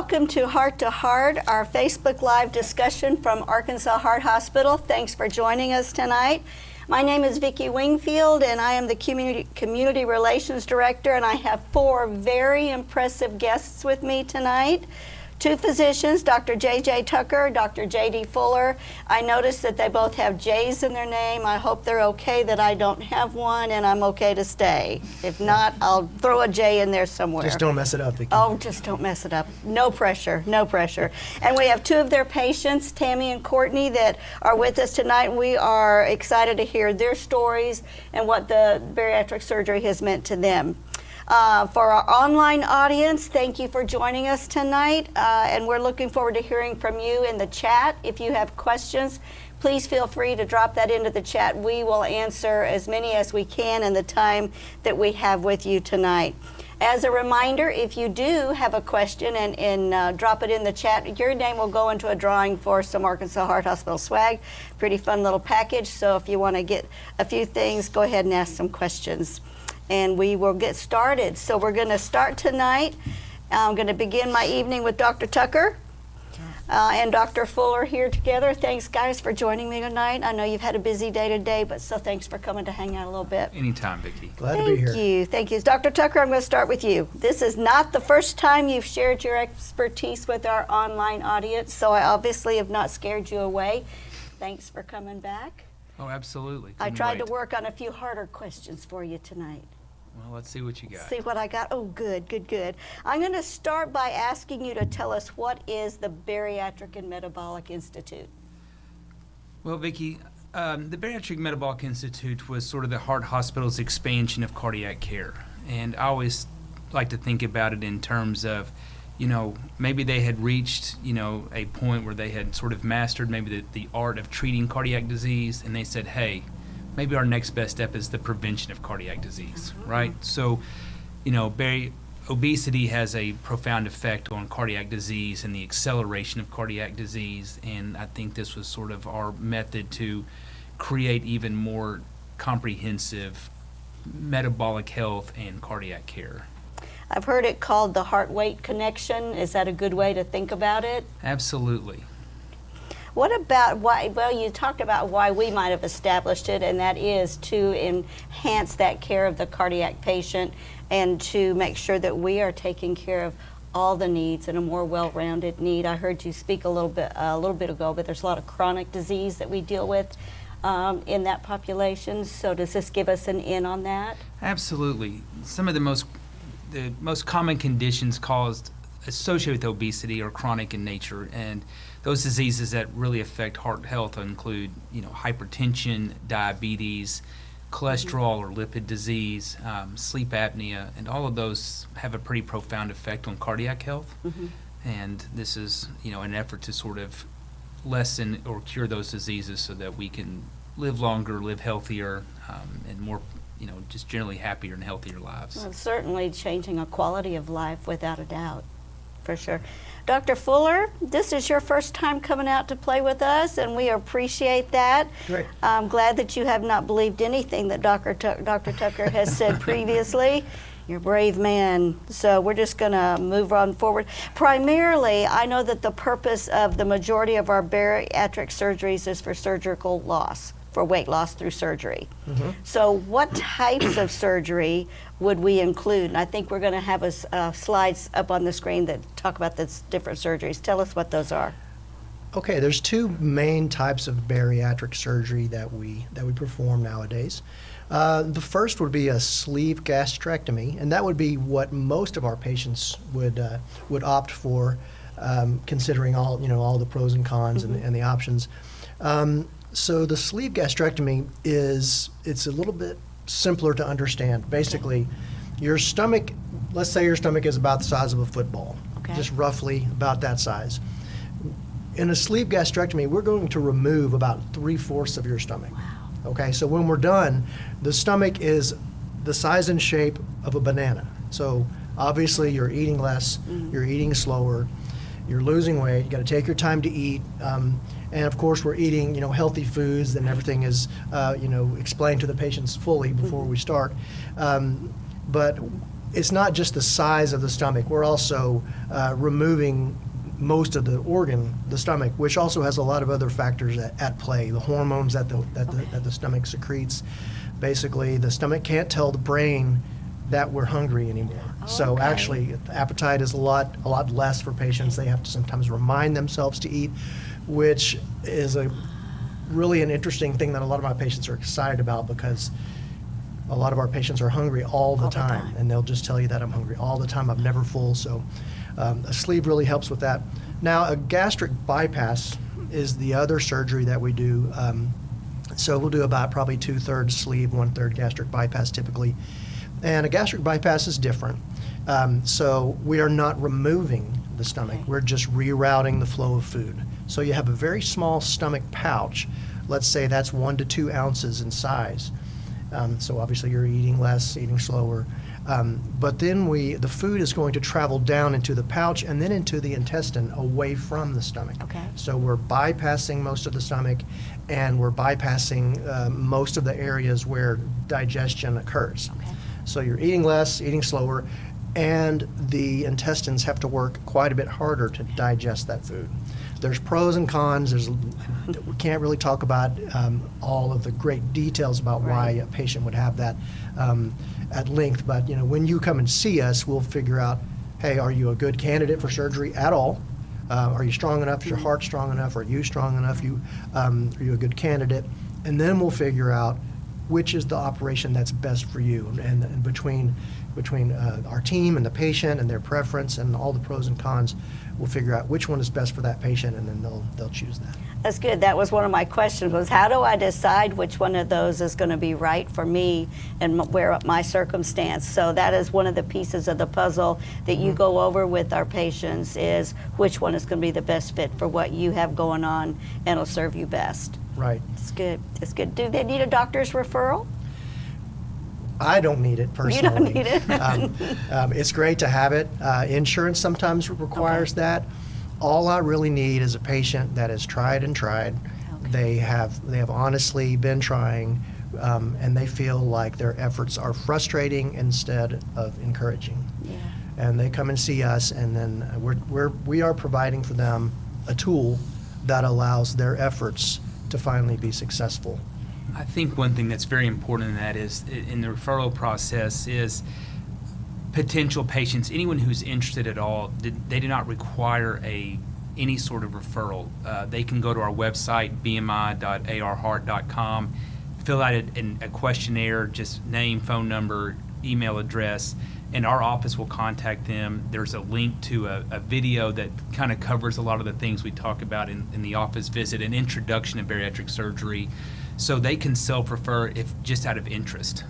welcome to Heart, our Facebook Live discussion from Arkansas Heart Hospital. Thanks for joining us tonight. My name is Vicki Wingfield, and I am the Community Relations Director, and I have 4 very impressive guests with me tonight. 2 physicians, Dr. J.J. Tucker, Dr. J.D. Fuller. I noticed that they both have J's in their name. I hope they're okay that I don't have one and I'm okay to stay. If not, I'll throw a J in there somewhere. Just don't mess it up, Vicki. Oh, just don't mess it up. No pressure, no pressure. And we have 2 of their patients, Tammy and Courtney, that are with us tonight. We are excited to hear their stories and what the bariatric surgery has meant to them. For our online audience, thank you for joining us tonight, and we're looking forward to hearing from you in the chat. If you have questions, please feel free to drop that into the chat. We will answer as many as we can in the time that we have with you tonight. As a reminder, if you do have a question and drop it in the chat, your name will go into a drawing for some Arkansas Heart Hospital swag. Pretty fun little package, so if you want to get a few things, go ahead and ask some questions. And we will get started. So we're going to start tonight. I'm going to begin my evening with Dr. Tucker and Dr. Fuller here together. Thanks, guys, for joining me tonight. I know you've had a busy day today, but so thanks for coming to hang out a little bit. Anytime, Vicki. Glad to be here. Thank you. Dr. Tucker, I'm going to start with you. This is not the first time you've shared your expertise with our online audience, so I obviously have not scared you away. Thanks for coming back. Oh, absolutely. I Couldn't tried wait. to work on a few harder questions for you tonight. Well, let's see what you got. See what I got? Oh, good, good, good. I'm going to start by asking you to tell us what is the Bariatric and Metabolic Institute? Well, Vicki, the Bariatric Metabolic Institute was sort of the Heart Hospital's expansion of cardiac care. And I always like to think about it in terms of, you know, maybe they had reached, you know, a point where they had sort of mastered maybe the art of treating cardiac disease, and they said, hey, maybe our next best step is the prevention of cardiac disease, right? So, you know, obesity has a profound effect on cardiac disease and the acceleration of cardiac disease, and I think this was sort of our method to create even more comprehensive metabolic health and cardiac care. I've heard it called the heart-weight connection. Is that a good way to think about it? Absolutely. What about why, well, you talked about why we might have established it, and that is to enhance that care of the cardiac patient and to make sure that we are taking care of all the needs and a more well-rounded need. I heard you speak a little bit ago, but there's a lot of chronic disease that we deal with in that population. So does this give us an in on that? Absolutely. Some of the most common conditions associated with obesity are chronic in nature, and those diseases that really affect heart health include, you know, hypertension, diabetes, cholesterol or lipid disease, sleep apnea, and all of those have a pretty profound effect on cardiac health. And this is, you know, an effort to sort of lessen or cure those diseases so that we can live longer, live healthier, and more, you know, just generally happier and healthier lives. Well, certainly changing a quality of life without a doubt, for sure. Dr. Fuller, this is your first time coming out to play with us, and we appreciate that. Great. I'm glad that you have not believed anything that Dr. Tucker has said previously. You're a brave man. So we're just going to move on forward. Primarily, I know that the purpose of the majority of our bariatric surgeries is for surgical loss, for weight loss through surgery. So what types of surgery would we include? And I think we're going to have slides up on the screen that talk about the different surgeries. Tell us what those are. Okay, there's 2 main types of bariatric surgery that we perform nowadays. The first would be a sleeve gastrectomy, and that would be what most of our patients would opt for, considering all the pros and cons and the options. So the sleeve gastrectomy it's a little bit simpler to understand. Basically, your stomach, let's say your stomach is about the size of a football, just roughly about that size. In a sleeve gastrectomy, we're going to remove about 3/4 of your stomach. Wow. Okay, so when we're done, the stomach is the size and shape of a banana. So obviously you're eating less, you're eating slower, you're losing weight, you got to take your time to eat. And of course, we're eating, healthy foods, and everything is, explained to the patients fully before we start. But it's not just the size of the stomach. We're also removing most of the organ, the stomach, which also has a lot of other factors at play. The hormones that the stomach secretes. Basically, the stomach can't tell the brain that we're hungry anymore. So Okay. actually, appetite is a lot less for patients. They have to sometimes remind themselves to eat, which is really an interesting thing that a lot of my patients are excited about, because a lot of our patients are hungry all the time, and they'll just tell you that I'm hungry all the time. I'm never full. So a sleeve really helps with that. Now, a gastric bypass is the other surgery that we do. So we'll do about probably 2/3 sleeve, 1/3 gastric bypass typically. And a gastric bypass is different. So we are not removing the stomach. Okay. We're just rerouting the flow of food. So you have a very small stomach pouch. Let's say that's 1 to 2 ounces in size. So obviously you're eating less, eating slower. But then the food is going to travel down into the pouch and then into the intestine away from the stomach. Okay. So we're bypassing most of the stomach, and we're bypassing most of the areas where digestion occurs. Okay. So you're eating less, eating slower, and the intestines have to work quite a bit harder to digest that food. There's pros and cons. We can't really talk about all of the great details about why Right. a patient would have that at length. But when you come and see us, we'll figure out, hey, are you a good candidate for surgery at all? Are you strong enough? Is your heart strong enough? Are you strong enough? Are you a good candidate? And then we'll figure out which is the operation that's best for you. And between our team and the patient and their preference and all the pros and cons, we'll figure out which one is best for that patient, and then they'll choose that. That's good. That was one of my questions, was how do I decide which one of those is going to be right for me and where my circumstance? So that is one of the pieces of the puzzle that you go over with our patients, is which one is going to be the best fit for what you have going on and will serve you best. Right. It's good. It's good. Do they need a doctor's referral? I don't need it personally. You don't need it. It's great to have it. Insurance sometimes requires Okay. that. All I really need is a patient that has tried and tried. Okay. They have honestly been trying, and they feel like their efforts are frustrating instead of encouraging. Yeah. And they come and see us, and then we are providing for them a tool that allows their efforts to finally be successful. I think one thing that's very important in that is, in the referral process, is potential patients, anyone who's interested at all, they do not require any sort of referral. They can go to our website, bmi.arheart.com, fill out a questionnaire, just name, phone number, email address, and our office will contact them. There's a link to a video that kind of covers a lot of the things we talk about in the office visit, an introduction to bariatric surgery. So they can self-refer if just out of interest.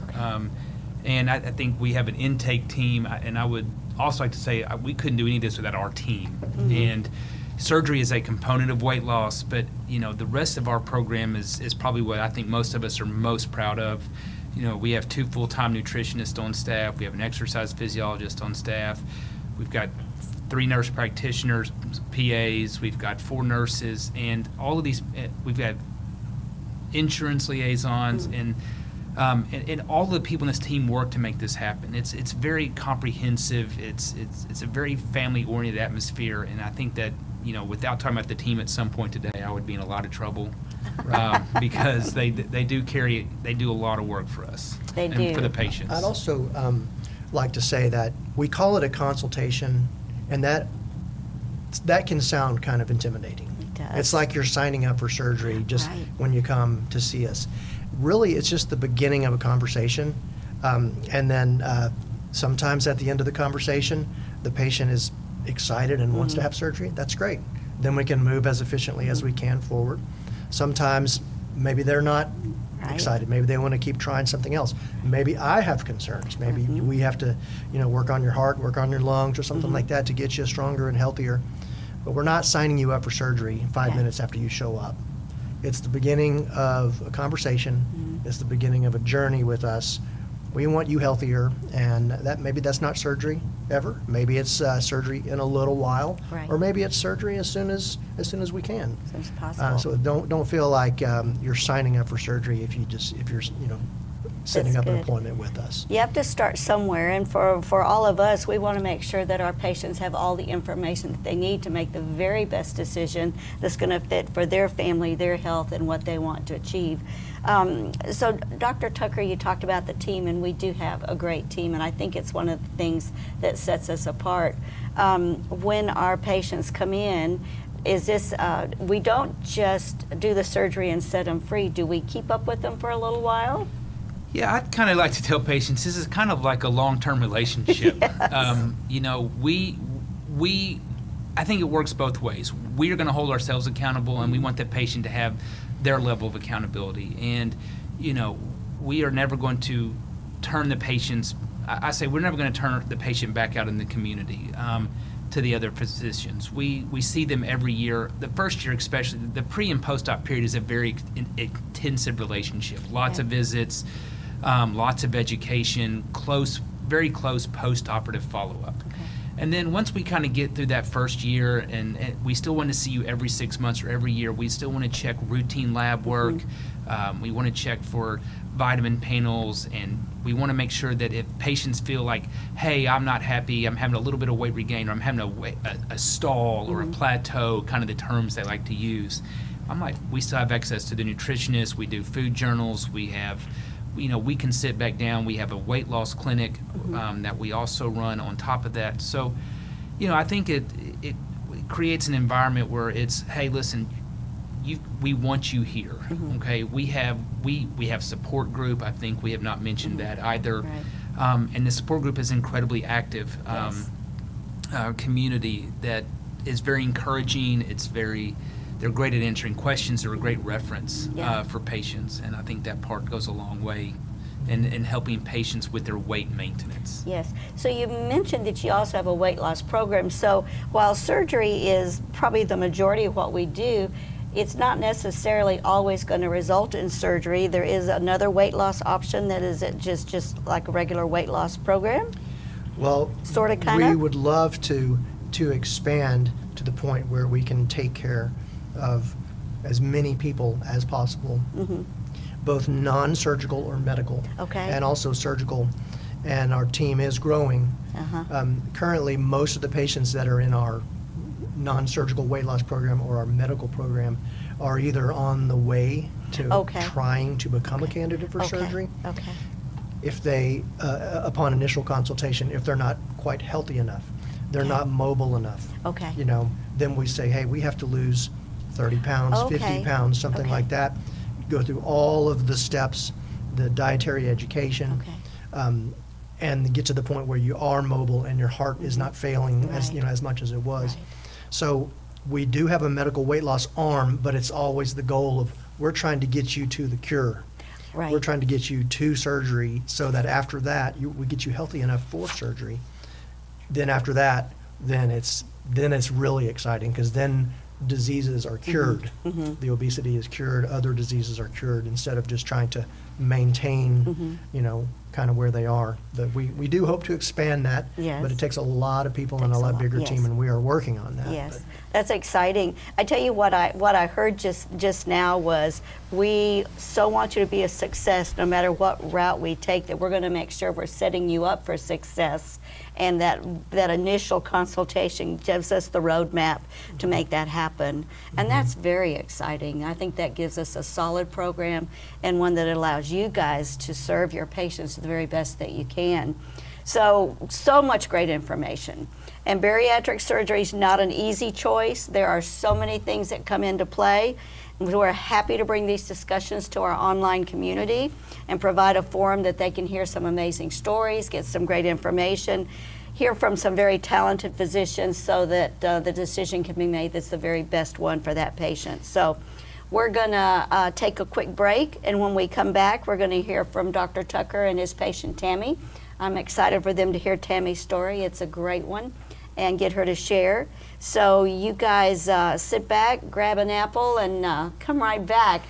And I think we have an intake team, and I would also like to say we couldn't do any of this without our team. And surgery is a component of weight loss, but the rest of our program is probably what I think most of us are most proud of. We have 2 full-time nutritionists on staff. We have an exercise physiologist on staff. We've got 3 nurse practitioners, PAs. We've got 4 nurses, and all of these. We've got insurance liaisons, and all the people in this team work to make this happen. It's very comprehensive. It's a very family-oriented atmosphere, and I think that without talking about the team at some point today, I would be in a lot of trouble because they do a lot of work for us. They and do. for the patients. I'd also like to say that we call it a consultation, and that can sound kind of intimidating. It does. It's like you're signing up for surgery just Right. when you come to see us. Really, it's just the beginning of a conversation, and then sometimes at the end of the conversation, the patient is excited and wants to have surgery. That's great. Then we can move as efficiently as we can forward. Sometimes maybe they're not Right. excited. Maybe they want to keep trying something else. Maybe I have concerns. Maybe we have to, work on your heart, work on your lungs, or something like that to get you stronger and healthier. But we're not signing you up for surgery 5 Okay. minutes after you show up. It's the beginning of a conversation. It's the beginning of a journey with us. We want you healthier, and maybe that's not surgery ever. Maybe it's surgery in a little while, Right. or maybe it's surgery as soon as we can. As soon as possible. So don't feel like you're signing up for surgery if you're setting That's up an good. appointment with us. You have to start somewhere, and for all of us, we want to make sure that our patients have all the information that they need to make the very best decision that's going to fit for their family, their health, and what they want to achieve. So, Dr. Tucker, you talked about the team, and we do have a great team, and I think it's one of the things that sets us apart. When our patients come in, is this, we don't just do the surgery and set them free. Do we keep up with them for a little while? Yeah, I'd kind of like to tell patients this is kind of like a long-term relationship. Yes. You know, I think it works both ways. We are going to hold ourselves accountable, and we want the patient to have their level of accountability. And, you know, we are never going to turn the patients, I say we're never going to turn the patient back out in the community to the other physicians. We see them every year. The first year especially, the pre and post-op period is a very intensive relationship. Lots of visits, lots of education, very close post-operative follow-up. Okay. And then once we kind of get through that first year, and we still want to see you every 6 months or every year, we still want to check routine lab work. We want to check for vitamin panels, and we want to make sure that if patients feel like, hey, I'm not happy, I'm having a little bit of weight regain, or I'm having a stall or a plateau, kind of the terms they like to use, I'm like, we still have access to the nutritionist. We do food journals. We have, you know, we can sit back down. We have a weight loss clinic that we also run on top of that. So, you know, I think it creates an environment where it's, hey, listen, we want you here. Okay, we have support group. I think we have not mentioned that either. Right. And the support group is incredibly active Yes. community that is very encouraging. They're great at answering questions. They're a great reference Yeah. for patients, and I think that part goes a long way in helping patients with their weight maintenance. Yes. So you mentioned that you also have a weight loss program. So while surgery is probably the majority of what we do, it's not necessarily always going to result in surgery. There is another weight loss option that is just like a regular weight loss program. Well, Sorta, kinda? we would love to expand to the point where we can take care of as many people as possible, both non-surgical or medical, Okay. and also surgical. And our team is growing. Currently, most of the patients that are in our non-surgical weight loss program or our medical program are either on the way to Okay. trying to become a candidate for Okay. surgery. Okay. If they, upon initial consultation, if they're not quite healthy enough, they're Okay. not mobile enough, Okay. you know, then we say, hey, we have to lose 30 pounds, Okay. 50 pounds, something Okay. like that. Go through all of the steps, the dietary education, Okay. and get to the point where you are mobile and your heart is not failing as, Right. as much as it was. Right. So we do have a medical weight loss arm, but it's always the goal of, we're trying to get you to the cure. Right. We're trying to get you to surgery so that after that, we get you healthy enough for surgery. Then after that, then it's really exciting, because then diseases are cured. The obesity is cured, other diseases are cured, instead of just trying to maintain, you know, kind of where they are. But we do hope to expand that, Yes. but it takes a lot of people and a Takes a lot lot, bigger yes. team, and we are working on that. Yes, But that's exciting. I tell you what I heard just now was, we so want you to be a success no matter what route we take, that we're going to make sure we're setting you up for success, and that initial consultation gives us the roadmap to make that happen. And that's very exciting. I think that gives us a solid program, and one that allows you guys to serve your patients the very best that you can. So much great information. And bariatric surgery is not an easy choice. There are so many things that come into play. We're happy to bring these discussions to our online community and provide a forum that they can hear some amazing stories, get some great information, hear from some very talented physicians, so that the decision can be made that's the very best one for that patient. So we're going to take a quick break, and when we come back, we're going to hear from Dr. Tucker and his patient Tammy. I'm excited for them to hear Tammy's story. It's a great one, and get her to share. So you guys sit back, grab an apple, and come right back.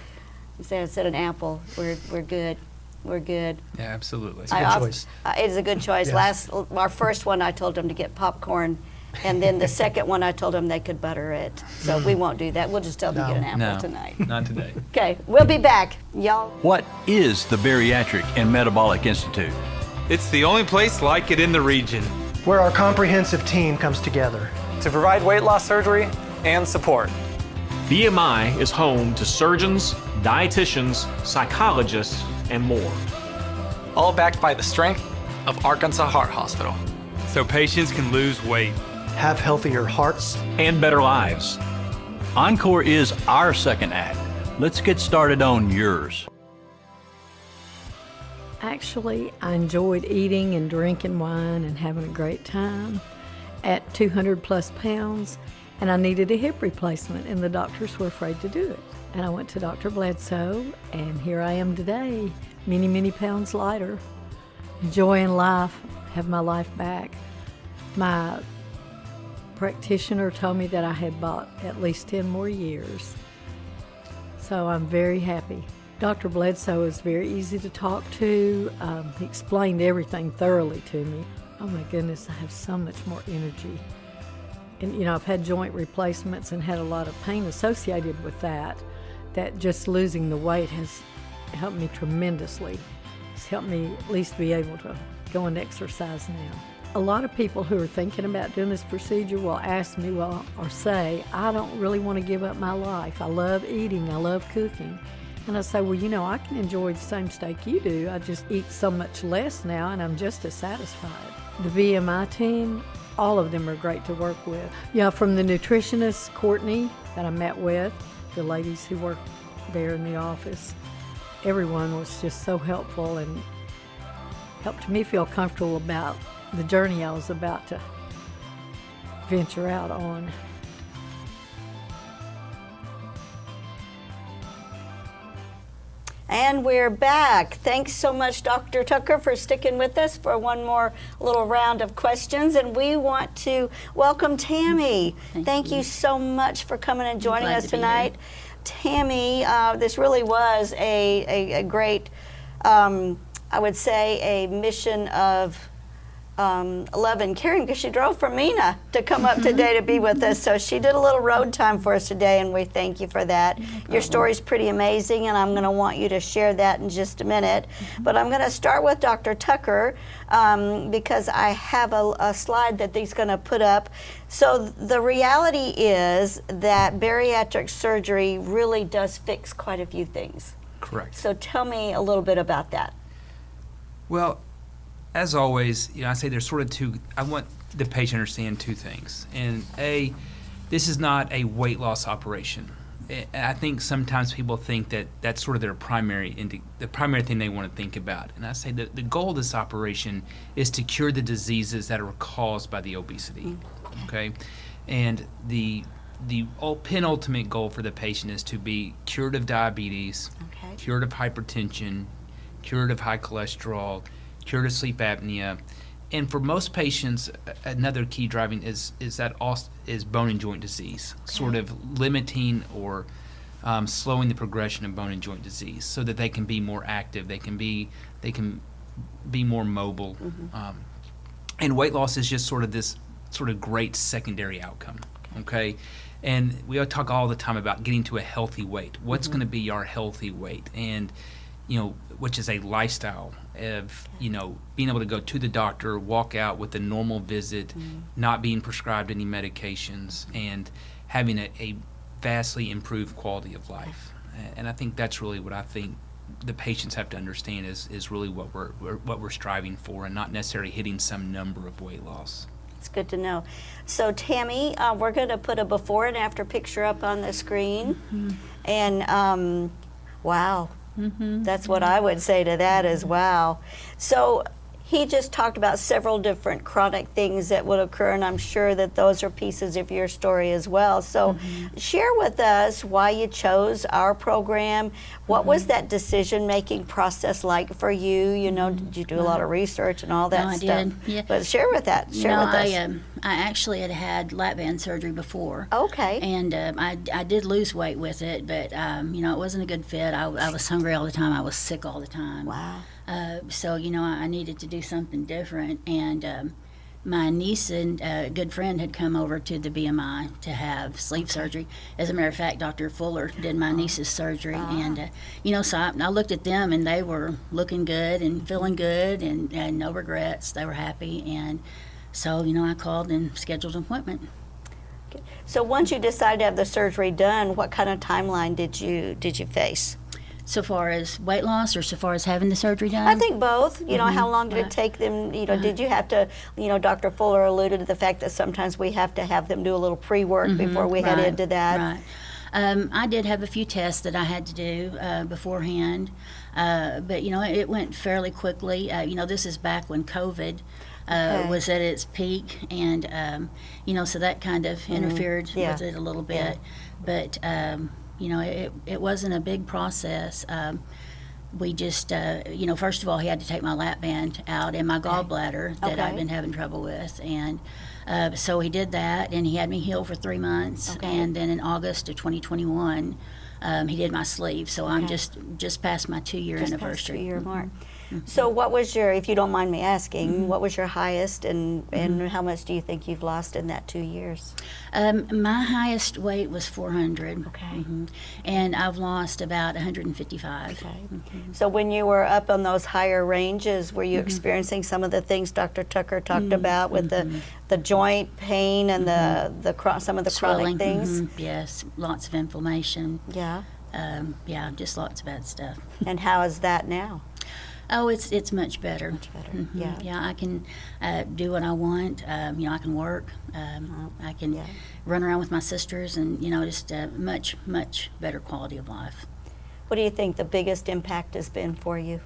I said an apple. We're good. We're good. Yeah, absolutely. It's a good choice. It is a good choice. Yes. Our first one, I told them to get popcorn And then the second one, I told them they could butter it. So we won't do that. We'll just tell them to get an apple No, tonight. not today. Okay, we'll be back, y'all. What is the Bariatric and Metabolic Institute? It's the only place like it in the region. Where our comprehensive team comes together. to provide weight loss surgery and support. BMI is home to surgeons, dietitians, psychologists, and more. All backed by the strength of Arkansas Heart Hospital. So patients can lose weight. Have healthier hearts. And better lives. Encore is our second act. Let's get started on yours. Actually, I enjoyed eating and drinking wine and having a great time at 200 plus pounds, and I needed a hip replacement, and the doctors were afraid to do it. And I went to Dr. Bledsoe, and here I am today, many, many pounds lighter, enjoying life, have my life back. My practitioner told me that I had bought at least 10 more years. So I'm very happy. Dr. Bledsoe is very easy to talk to. He explained everything thoroughly to me. Oh my goodness, I have so much more energy. And you know, I've had joint replacements and had a lot of pain associated with that just losing the weight has helped me tremendously. It's helped me at least be able to go and exercise now. A lot of people who are thinking about doing this procedure will ask me, or say, I don't really want to give up my life. I love eating, I love cooking. And I say, well, you know, I can enjoy the same steak you do. I just eat so much less now, and I'm just as satisfied. The BMI team, all of them are great to work with. Yeah, from the nutritionist, Courtney, that I met with, the ladies who work there in the office, everyone was just so helpful and helped me feel comfortable about the journey I was about to venture out on. And we're back. Thanks so much, Dr. Tucker, for sticking with us for one more little round of questions. And we want to welcome Tammy. Thank you so much for coming and joining glad us to be tonight. Tammy, this really was a great, I would say, a mission of love and caring, because she drove from Mina to come up today to be with us. So she did a little road time for us today, and we thank you for that. Your story's pretty amazing, and I'm going to want you to share that in just a minute. But I'm going to start with Dr. Tucker because I have a slide that he's going to put up. So the reality is that bariatric surgery really does fix quite a few things. Correct. So tell me a little bit about that. Well, as always, I say there's sort of two. I want the patient to understand two things. And this is not a weight loss operation. I think sometimes people think that that's sort of their the primary thing they want to think about. And I say that the goal of this operation is to cure the diseases that are caused by the obesity. Okay, and the penultimate goal for the patient is to be cured of diabetes, cured of hypertension, cured of high cholesterol, cured of sleep apnea, and for most patients, another key driving is bone and joint disease, sort of limiting or slowing the progression of bone and joint disease, so that they can be more active, they can be more mobile, and weight loss is just sort of this sort of great secondary outcome. Okay, and we talk all the time about getting to a healthy weight. What's going to be our healthy weight? And which is a lifestyle of, being able to go to the doctor, walk out with a normal visit, not being prescribed any medications, and having a vastly improved quality of life. And I think that's really what I think the patients have to understand is really what we're striving for, and not necessarily hitting some number of weight loss. It's good to know. So Tammy, we're going to put a before and after picture up on the screen. And wow. That's what I would say to that as wow. So he just talked about several different chronic things that would occur, and I'm sure that those are pieces of your story as well. So share with us why you chose our program. What was that decision-making process like for you? Did you do a lot of research and all that stuff? I did, yeah. But share with us. I actually had lap band surgery before. Okay. And I did lose weight with it, but it wasn't a good fit. I was hungry all the time. I was sick all the time. Wow. So I needed to do something different, and my niece and a good friend had come over to the BMI to have sleeve surgery. As a matter of fact, Dr. Fuller did my niece's surgery, and so I looked at them, and they were looking good and feeling good, and no regrets. They were happy, and so I called and scheduled an appointment. So once you decided to have the surgery done, what kind of timeline did you face? So far as weight loss, or so far as having the surgery done? I think both. How long did it take them? Did you have to? Dr. Fuller alluded to the fact that sometimes we have to have them do a little pre-work before we head into that. Right. I did have a few tests that I had to do beforehand, but it went fairly quickly. This is back when COVID was at its peak, and so that kind of interfered with it a little bit. But it wasn't a big process. We just, first of all, he had to take my lap band out and my gallbladder that I've been having trouble with. And so he did that, and he had me heal for 3 months. And then in August of 2021, he did my sleeve. So I'm just past my 2-year anniversary. 2-year mark. So what was your, if you don't mind me asking, what was your highest, and how much do you think you've lost in that 2 years? My highest weight was 400. Okay. And I've lost about 155. Okay. So when you were up on those higher ranges, were you experiencing some of the things Dr. Tucker talked about with the joint pain and some of the Swelling. chronic things? Yes, lots of inflammation. Yeah. Just lots of bad stuff. And how is that now? Oh, it's much better. Much better. Yeah. Yeah, I can do what I want. I can work. I can run around with my sisters, and just a much, much better quality of life. What do you think the biggest impact has been for you?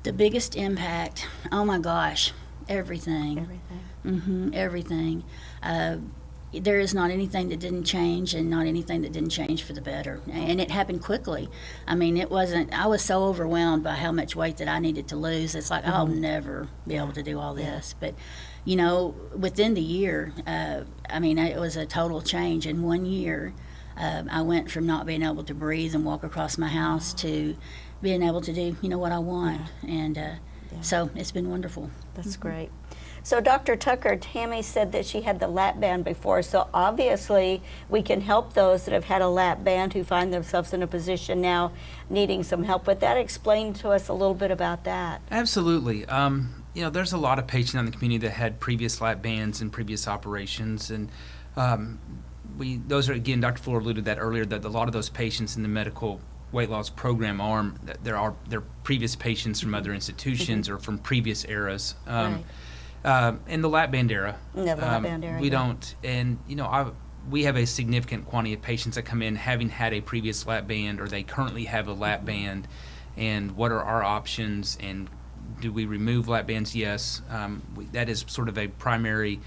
The biggest impact, oh my gosh, everything. Everything. Everything. There is not anything that didn't change, and not anything that didn't change for the better. And it happened quickly. I mean, I was so overwhelmed by how much weight that I needed to lose. It's like, I'll never be able to do all this. But, within the year, it was a total change. In 1 year, I went from not being able to breathe and walk across my house to being able to do, what I want. And so it's been wonderful. That's great. So Dr. Tucker, Tammy said that she had the lap band before, so obviously we can help those that have had a lap band who find themselves in a position now needing some help with that. Explain to us a little bit about that. Absolutely. There's a lot of patients in the community that had previous lap bands and previous operations, and those are, again, Dr. Fuller alluded to that earlier, that a lot of those patients in the medical weight loss program arm, they're previous patients from other institutions or from previous eras. Right. In the lap band era, No, the lap band era, we yeah. don't, and we have a significant quantity of patients that come in having had a previous lap band, or they currently have a lap band, and what are our options, and do we remove lap bands? Yes, that is sort of a primary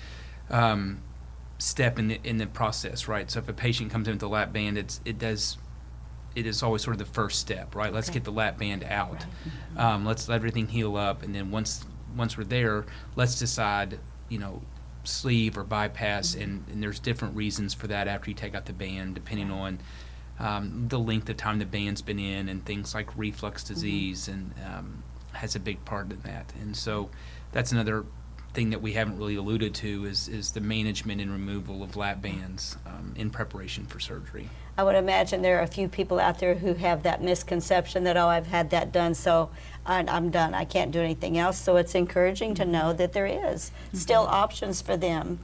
step in the process, right? So if a patient comes in with a lap band, it is always sort of the first step, right? Let's get the lap band out. Right. Let's let everything heal up, and then once we're there, let's decide, sleeve or bypass, and there's different reasons for that after you take out the band, depending on the length of time the band's been in, and things like reflux disease and has a big part in that. And so that's another thing that we haven't really alluded to is the management and removal of lap bands in preparation for surgery. I would imagine there are a few people out there who have that misconception that, I've had that done, so I'm done. I can't do anything else. So it's encouraging to know that there is still options for them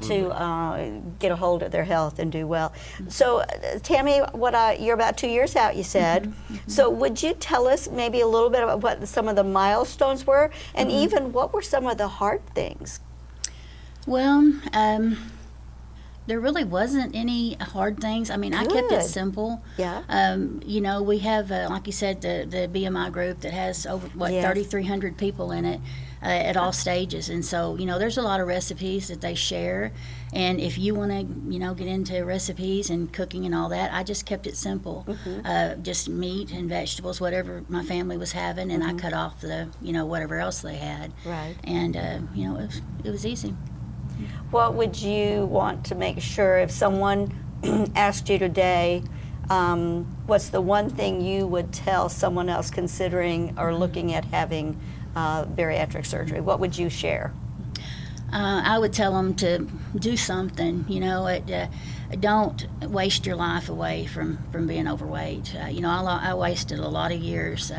to get a hold of their health and do well. So Tammy, you're about 2 years out, you said. So would you tell us maybe a little bit about what some of the milestones were, and even what were some of the hard things? Well, there really wasn't any hard things. I mean, I kept it simple. Yeah. We have, like you said, the BMI group that has over, 3,300 people in it at all stages. And so, there's a lot of recipes that they share. And if you want to, get into recipes and cooking and all that, I just kept it simple. Just meat and vegetables, whatever my family was having, and I cut off the, whatever else they had. Right. And, it was easy. What would you want to make sure if someone asked you today, what's the one thing you would tell someone else considering or looking at having bariatric surgery? What would you share? I would tell them to do something. Don't waste your life away from being overweight. I wasted a lot of years,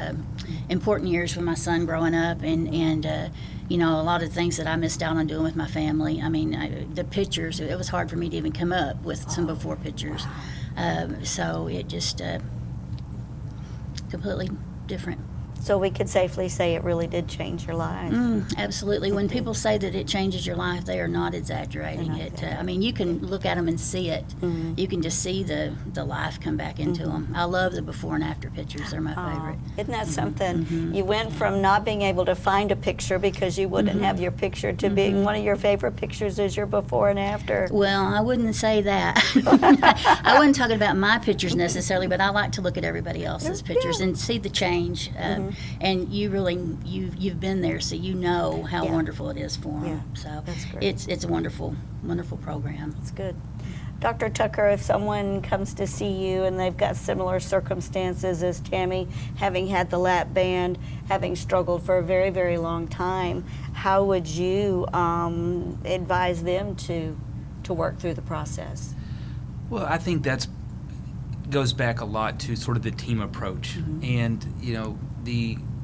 important years with my son growing up, and a lot of things that I missed out on doing with my family. I mean, the pictures, it was hard for me to even come up with some before pictures. So it just completely different. So we could safely say it really did change your life. Absolutely. When people say that it changes your life, they are not exaggerating it. I mean, you can look at them and see it. You can just see the life come back into them. I love the before and after pictures. They're my favorite. Isn't that something? You went from not being able to find a picture because you wouldn't have your picture to being one of your favorite pictures is your before and after. Well, I wouldn't say that. I wasn't talking about my pictures necessarily, but I like to look at everybody else's pictures and see the change. And you've been there, so you know how wonderful it is for them. Yeah, So that's great. it's a wonderful, wonderful program. That's good. Dr. Tucker, if someone comes to see you and they've got similar circumstances as Tammy, having had the lap band, having struggled for a very, very long time, how would you advise them to work through the process? Well, I think that's goes back a lot to sort of the team approach. And,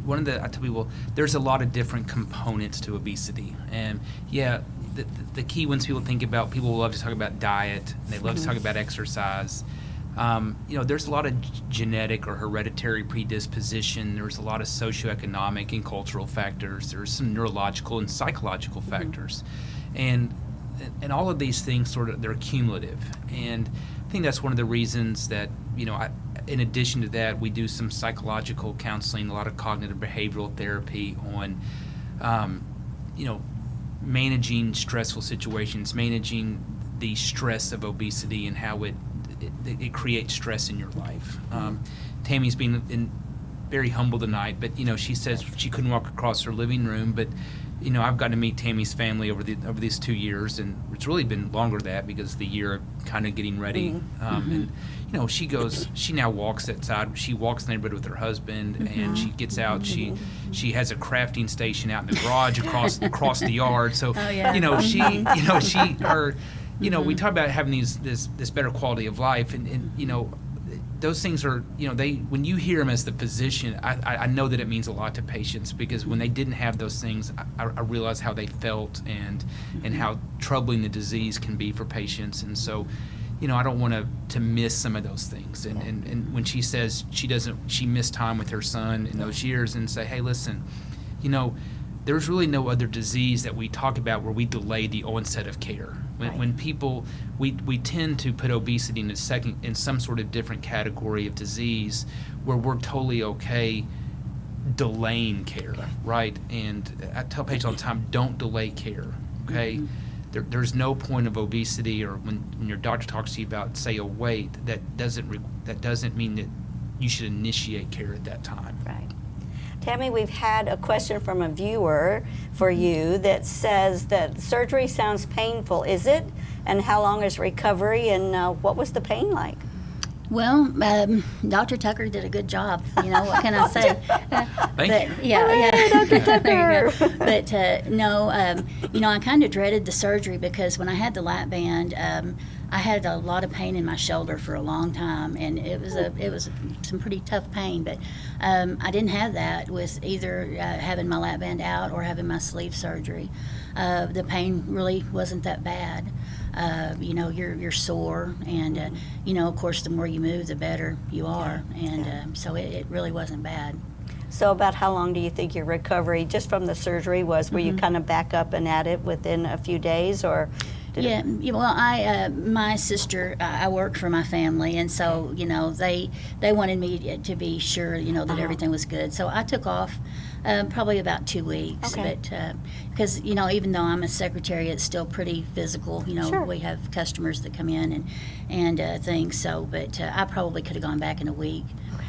I tell people, there's a lot of different components to obesity. And the key ones people think about, people love to talk about diet, and they love to talk about exercise. There's a lot of genetic or hereditary predisposition. There's a lot of socioeconomic and cultural factors. There's some neurological and psychological factors. And all of these things they're cumulative. And I think that's one of the reasons that, in addition to that, we do some psychological counseling, a lot of cognitive behavioral therapy on, managing stressful situations, managing the stress of obesity and how it creates stress in your life. Tammy's been very humble tonight, but, she says she couldn't walk across her living room, but I've gotten to meet Tammy's family over these 2 years, and it's really been longer than that because the year kind of getting ready. And she now walks outside. She walks in the neighborhood with her husband, and she gets out. She has a crafting station out in the garage across the yard. So we talk about having this better quality of life, and those things are, when you hear them as the physician, I know that it means a lot to patients, because when they didn't have those things, I realize how they felt and how troubling the disease can be for patients. And so, I don't want to miss some of those things. And when she says she missed time with her son in those years, and say, hey, listen, there's really no other disease that we talk about where we delay the onset of care. When people, we tend to put obesity in some sort of different category of disease where we're totally okay delaying care, right? And I tell patients all the time, don't delay care, okay? There's no point of obesity, or when your doctor talks to you about, say, a weight, that doesn't mean that you should initiate care at that time. Right. Tammy, we've had a question from a viewer for you that says that surgery sounds painful. Is it? And how long is recovery? And what was the pain like? Well, Dr. Tucker did a good job. What can I say? Thank you. Yeah. Dr. Tucker. But no, I kind of dreaded the surgery because when I had the lap band, I had a lot of pain in my shoulder for a long time, and it was some pretty tough pain. But I didn't have that with either having my lap band out or having my sleeve surgery. The pain really wasn't that bad. You're sore, and of course, the more you move, the better you are, and so it really wasn't bad. So about how long do you think your recovery just from the surgery was? Were you kind of back up and at it within a few days, or? Well, my sister, I worked for my family, and so, they wanted me to be sure, that everything was good. So I took off probably about 2 weeks. Okay. But because, even though I'm a secretary, it's still pretty physical. Sure. We have customers that come in and things. So, but I probably could have gone back in a week.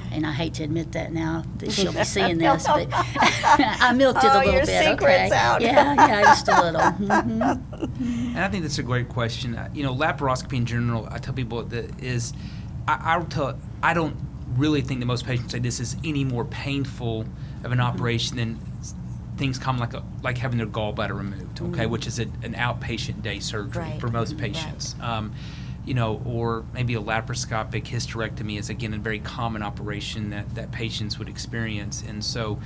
And I hate to admit that now that she'll be seeing this, but I milked it a little your bit. secret's out. Yeah, just a little. Mm-hmm. And I think that's a great question. Laparoscopy in general, I tell people that I don't really think that most patients say this is any more painful of an operation than things common like having their gallbladder removed, okay, which is an outpatient day surgery Right. for most patients. You know, or maybe a laparoscopic hysterectomy is again a very common operation that patients would experience. And so,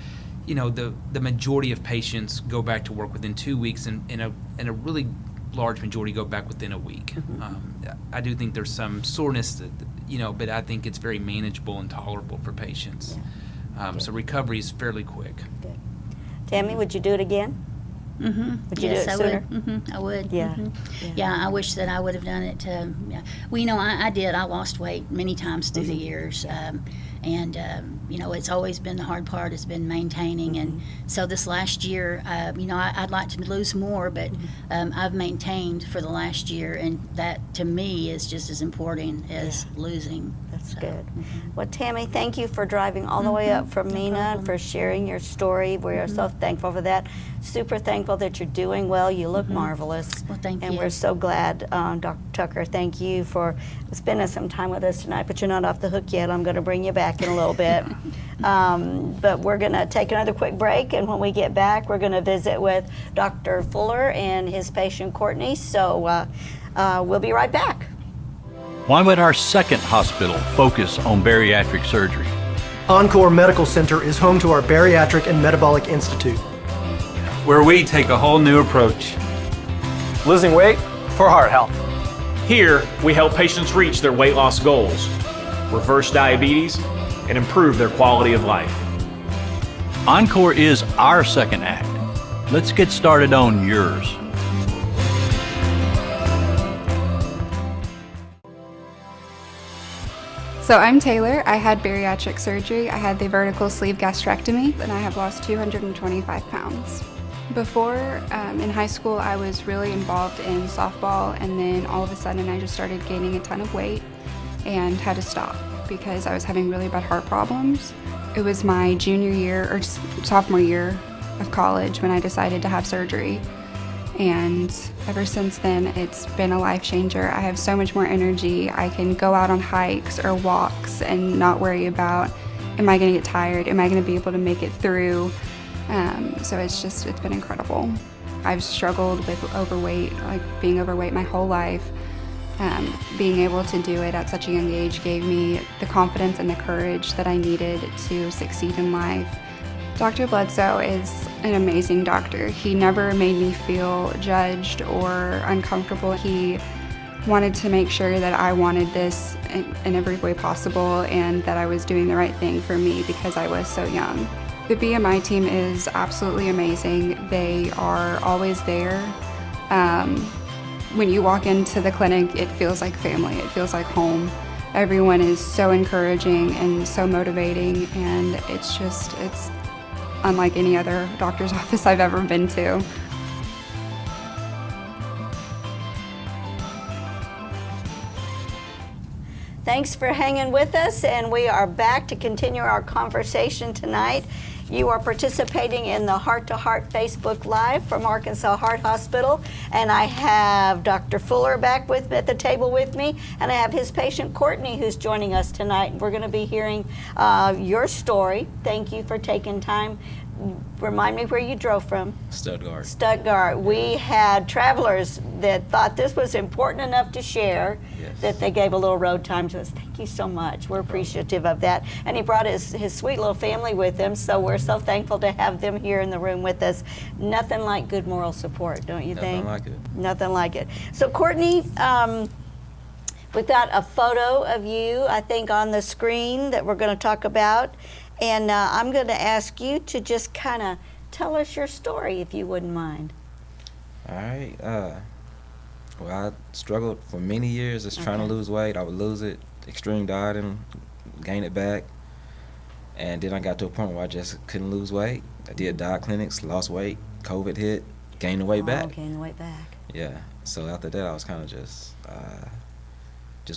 you know, the majority of patients go back to work within 2 weeks, and a really large majority go back within a week. I do think there's some soreness, you know, but I think it's very manageable and tolerable for patients. So recovery is fairly quick. Good. Tammy, would you do it again? Would you Yes, do it I sooner? would. I would. Yeah. Yeah, I wish that I would have done it. Yeah. Well, you know, I did. I lost weight many times through the years. And, you know, it's always been the hard part has been maintaining. And so this last year, you know, I'd like to lose more, but I've maintained for the last year. And that, to me, is just as important as losing. That's So, good. Well, Tammy, thank you for driving all the way up from Mena and for sharing your story. We are so thankful for that. Super thankful that you're doing well. You look marvelous. Well, thank and you. we're so glad, Dr. Tucker, thank you for spending some time with us tonight, but you're not off the hook yet. I'm going to bring you back in a little bit. But we're going to take another quick break, and when we get back, we're going to visit with Dr. Fuller and his patient, Courtney. So we'll be right back. Why would our second hospital focus on bariatric surgery? Encore Medical Center is home to our Bariatric and Metabolic Institute. Where we take a whole new approach. Losing weight for heart health. Here, we help patients reach their weight loss goals, reverse diabetes, and improve their quality of life. Encore is our second act. Let's get started on yours. So I'm Taylor. I had bariatric surgery. I had the vertical sleeve gastrectomy, and I have lost 225 pounds. Before, in high school, I was really involved in softball, and then all of a sudden I just started gaining a ton of weight and had to stop because I was having really bad heart problems. It was my junior year or sophomore year of college when I decided to have surgery. And ever since then, it's been a life changer. I have so much more energy. I can go out on hikes or walks and not worry about, am I gonna get tired? Am I gonna be able to make it through? So it's been incredible. I've struggled with overweight, like being overweight my whole life. Being able to do it at such a young age gave me the confidence and the courage that I needed to succeed in life. Dr. Bledsoe is an amazing doctor. He never made me feel judged or uncomfortable. He wanted to make sure that I wanted this in every way possible and that I was doing the right thing for me because I was so young. The BMI team is absolutely amazing. They are always there. When you walk into the clinic, it feels like family. It feels like home. Everyone is so encouraging and so motivating, and it's unlike any other doctor's office I've ever been to. Thanks for hanging with us, and we are back to continue our conversation tonight. You are participating in the Heart to Heart Facebook Live from Arkansas Heart Hospital, and I have Dr. Fuller back at the table with me, and I have his patient Courtney who's joining us tonight. We're going to be hearing your story. Thank you for taking time. Remind me where you drove from. Stuttgart. Stuttgart. We had travelers that thought this was important enough to share that they gave a little road time to us. Thank you so much. We're appreciative of that. And he brought his sweet little family with him, so we're so thankful to have them here in the room with us. Nothing like good moral support, don't you think? Nothing like it. Nothing like it. So Courtney, we've got a photo of you, I think, on the screen that we're going to talk about. And I'm going to ask you to just kind of tell us your story, if you wouldn't mind. All right. Well, I struggled for many years just trying to lose weight. I would lose it, extreme dieting, gain it back. And then I got to a point where I just couldn't lose weight. I did diet clinics, lost weight, COVID hit, gained the weight back. Gained the weight back. Yeah. So after that, I was kind of just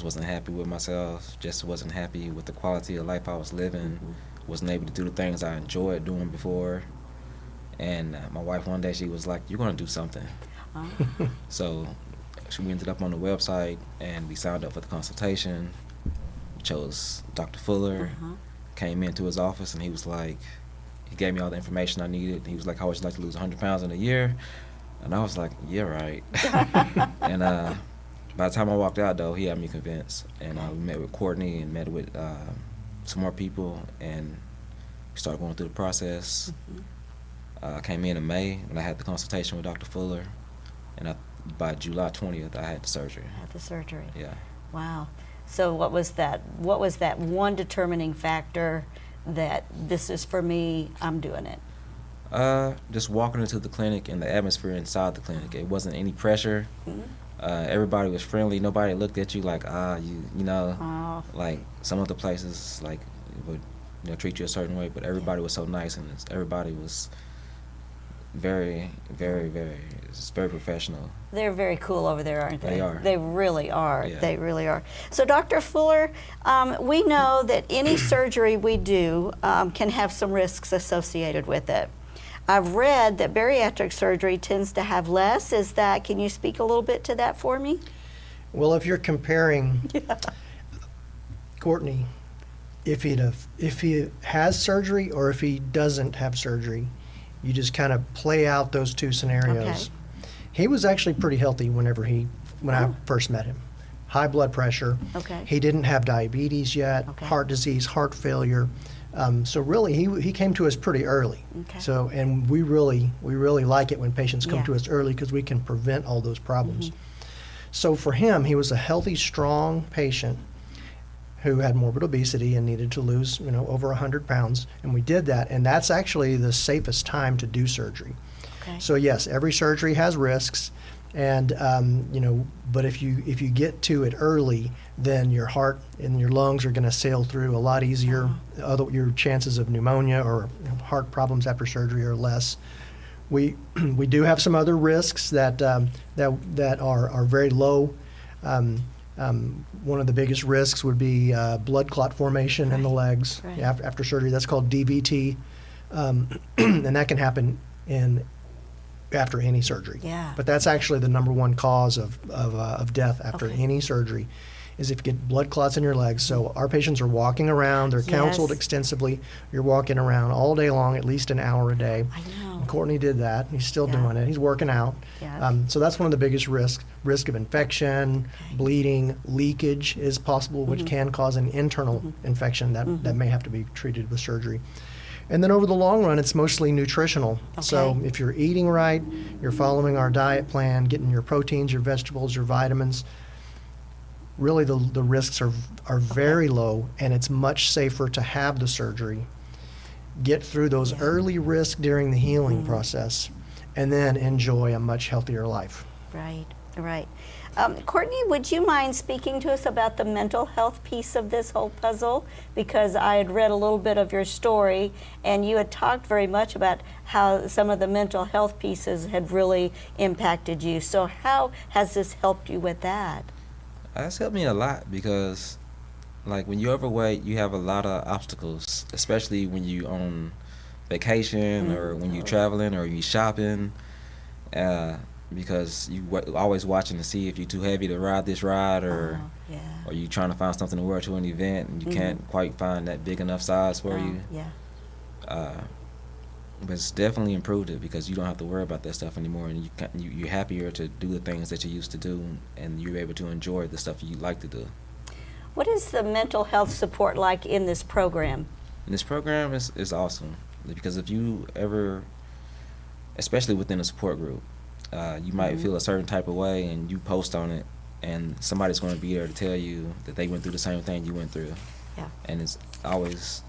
wasn't happy with myself, just wasn't happy with the quality of life I was living. Wasn't able to do the things I enjoyed doing before. And my wife one day, she was like, "You're going to do something." So we ended up on the website, and we signed up for the consultation. We chose Dr. Fuller, came into his office, and he He gave me all the information I needed. He was like, "How would you like to lose 100 pounds in a year?" And I was like, "Yeah, right." And by the time I walked out, though, he had me convinced. And we met with Courtney and met with some more people, and we started going through the process. I came in May when I had the consultation with Dr. Fuller, and by July 20th, I had the surgery. Had the surgery. Yeah. Wow. So what was that? What was that one determining factor that this is for me? I'm doing it. Just walking into the clinic and the atmosphere inside the clinic. It wasn't any pressure. Everybody was friendly. Nobody looked at you like, you know, like some of the places like would treat you a certain way. But everybody was so nice, and everybody was very, very, it's very professional. They're very cool over there, aren't they? They are. They really are. Yeah. They really are. So, Dr. Fuller, we know that any surgery we do can have some risks associated with it. I've read that bariatric surgery tends to have less. Can you speak a little bit to that for me? Well, if you're comparing Courtney, if he has surgery or if he doesn't have surgery, you just kind of play out those two scenarios. Okay. He was actually pretty healthy when I first met him. High blood pressure. Okay. He didn't have diabetes yet, Okay. heart disease, heart failure. So really, he came to us pretty early. Okay. So, and we really like it when patients come Yeah. to us early because we can prevent all those problems. So for him, he was a healthy, strong patient who had morbid obesity and needed to lose, over 100 pounds. And we did that, and that's actually the safest time to do surgery. Okay. So yes, every surgery has risks, and but if you get to it early, then your heart and your lungs are going to sail through a lot easier. Your chances of pneumonia or heart problems after surgery are less. We do have some other risks that are very low. One of the biggest risks would be blood clot formation in the legs after surgery. That's called DVT, and that can happen after any surgery. Yeah. But that's actually the number one cause of death after any surgery, is if you get blood clots in your legs. So our patients are walking around. They're counseled Yes. extensively. You're walking around all day long, at least an hour a day. I know. And Courtney did that. He's still Yeah. doing it. He's working out. Yes. So that's one of the biggest risks. Risk of infection, bleeding, leakage is possible, which can cause an internal infection that may have to be treated with surgery. And then over the long run, it's mostly nutritional. So Okay. if you're eating right, you're following our diet plan, getting your proteins, your vegetables, your vitamins, really the risks are very low, and it's much safer to have the surgery, get through those early risks during the healing process, and then enjoy a much healthier life. Right, right. Courtney, would you mind speaking to us about the mental health piece of this whole puzzle? Because I had read a little bit of your story, and you had talked very much about how some of the mental health pieces had really impacted you. So how has this helped you with that? That's helped me a lot because, like, when you're overweight, you have a lot of obstacles, especially when you on vacation or when you're traveling or you shopping, because you always watching to see if you're too heavy to ride this ride, or or you trying to find something to wear to an event and you can't quite find that big enough size for you. Yeah. But it's definitely improved it because you don't have to worry about that stuff anymore, and you're happier to do the things that you used to do, and you're able to enjoy the stuff you like to do. What is the mental health support like in this program? And this program is awesome because if you ever, especially within a support group, you might feel a certain type of way and you post on it, and somebody's going to be there to tell you that they went through the same thing you went through. Yeah. And it's always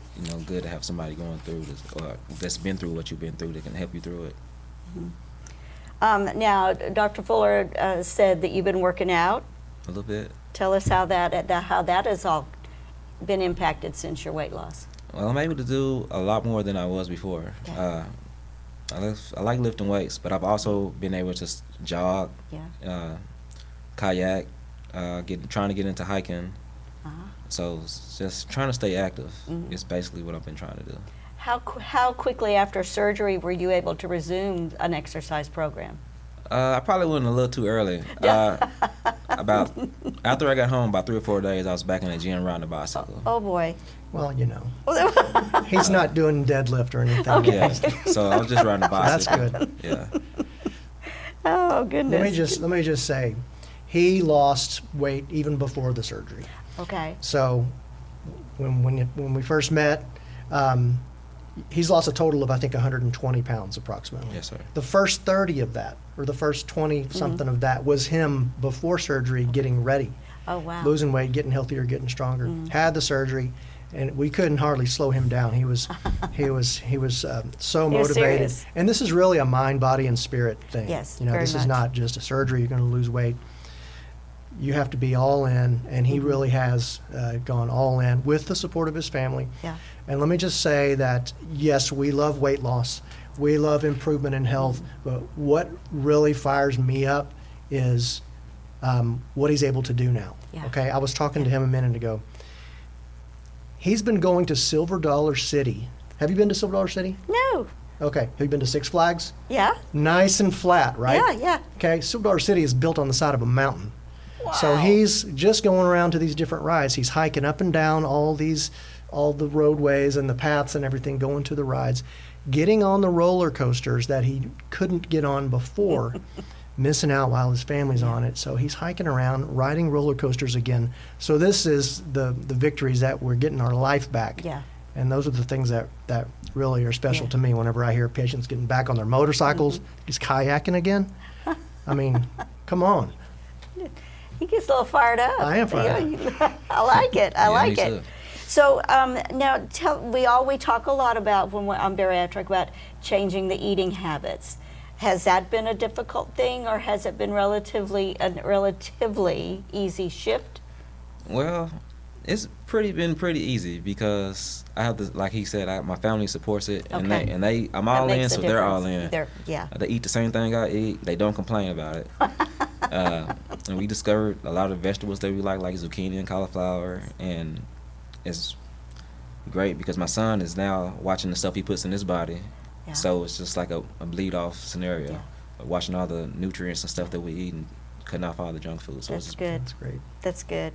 good to have somebody going through this, or that's been through what you've been through, that can help you through it. Now, Dr. Fuller said that you've been working out. A little bit. Tell us how that has all been impacted since your weight loss. Well, I'm able to do a lot more than I was before. Yeah. I like lifting weights, but I've also been able to jog, kayak, trying to get into hiking. So just trying to stay active is basically what I've been trying to do. How quickly after surgery were you able to resume an exercise program? I probably went a little too early. About After I got home, about 3 or 4 days, I was back in the gym riding a bicycle. Oh, boy. Well, you know, he's not doing deadlift or anything. Okay. Yeah, so I was just riding a That's bicycle. good. Yeah. Oh, goodness. Let me just say, he lost weight even before the surgery. Okay. So when we first met, he's lost a total of, I think, 120 pounds approximately. Yes, sir. The first 30 of that, or the first 20 something of that, was him before surgery getting ready, Oh, wow. losing weight, getting healthier, getting stronger. Had the surgery, and we couldn't hardly slow him down. He was so He was motivated. serious. And this is really a mind, body, and spirit thing. Yes, You know, very this is much. not just a surgery. You're going to lose weight. You have to be all in, and he really has gone all in with the support of his family. Yeah. And let me just say that, yes, we love weight loss. We love improvement in health. But what really fires me up is what he's able to do now. Yeah. Okay, I was talking to him a minute ago. He's been going to Silver Dollar City. Have you been to Silver Dollar City? No. Okay. Have you been to Six Flags? Yeah. Nice and flat, right? Yeah, yeah. Okay, Silver Dollar City is built on the side of a mountain. So Wow. he's just going around to these different rides. He's hiking up and down all the roadways and the paths and everything, going to the rides, getting on the roller coasters that he couldn't get on before, missing out while his family's on it. So he's hiking around, riding roller coasters again. So this is the victories that we're getting our life back. Yeah. And those are the things that really are special Yeah. to me whenever I hear patients getting back on their motorcycles, he's kayaking again. I mean, come on. He gets a little fired up. I am fired up. I like it. I Yeah, like me it. too. So now, we talk a lot about when we're on bariatric about changing the eating habits. Has that been a difficult thing, or has it been a relatively easy shift? Well, it's been pretty easy because I have the, like he said, my family supports it, and Okay. I'm That all in, makes a so they're all difference. in. Yeah. They eat the same thing I eat. They don't complain about it. And we discovered a lot of vegetables that we like zucchini and cauliflower, and it's great because my son is now watching the stuff he puts in his body. Yeah. So it's just like a bleed-off scenario, Yeah. watching all the nutrients and stuff that we eat and cutting off all the junk food. So That's it's good. That's great. That's good.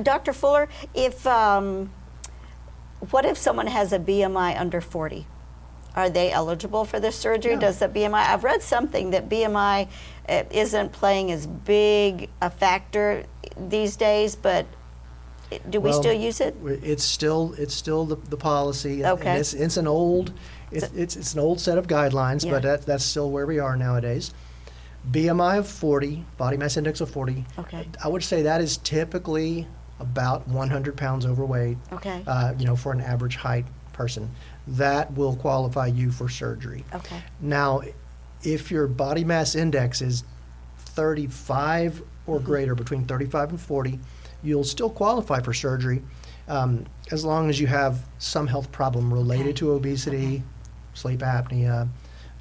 Dr. Fuller, what if someone has a BMI under 40? Are they eligible for this surgery? Yeah. Does the BMI? I've read something that BMI isn't playing as big a factor these days, but do we Well, still use it? It's still the policy. and Okay. It's an old it's an old set of guidelines, Yeah. but that's still where we are nowadays. BMI of 40, body mass index of 40. Okay. I would say that is typically about 100 pounds overweight. Okay. For an average height person, that will qualify you for surgery. Okay. Now, if your body mass index is 35 or greater, between 35 and 40, you'll still qualify for surgery as long as you have some health problem related Okay. to obesity, sleep apnea,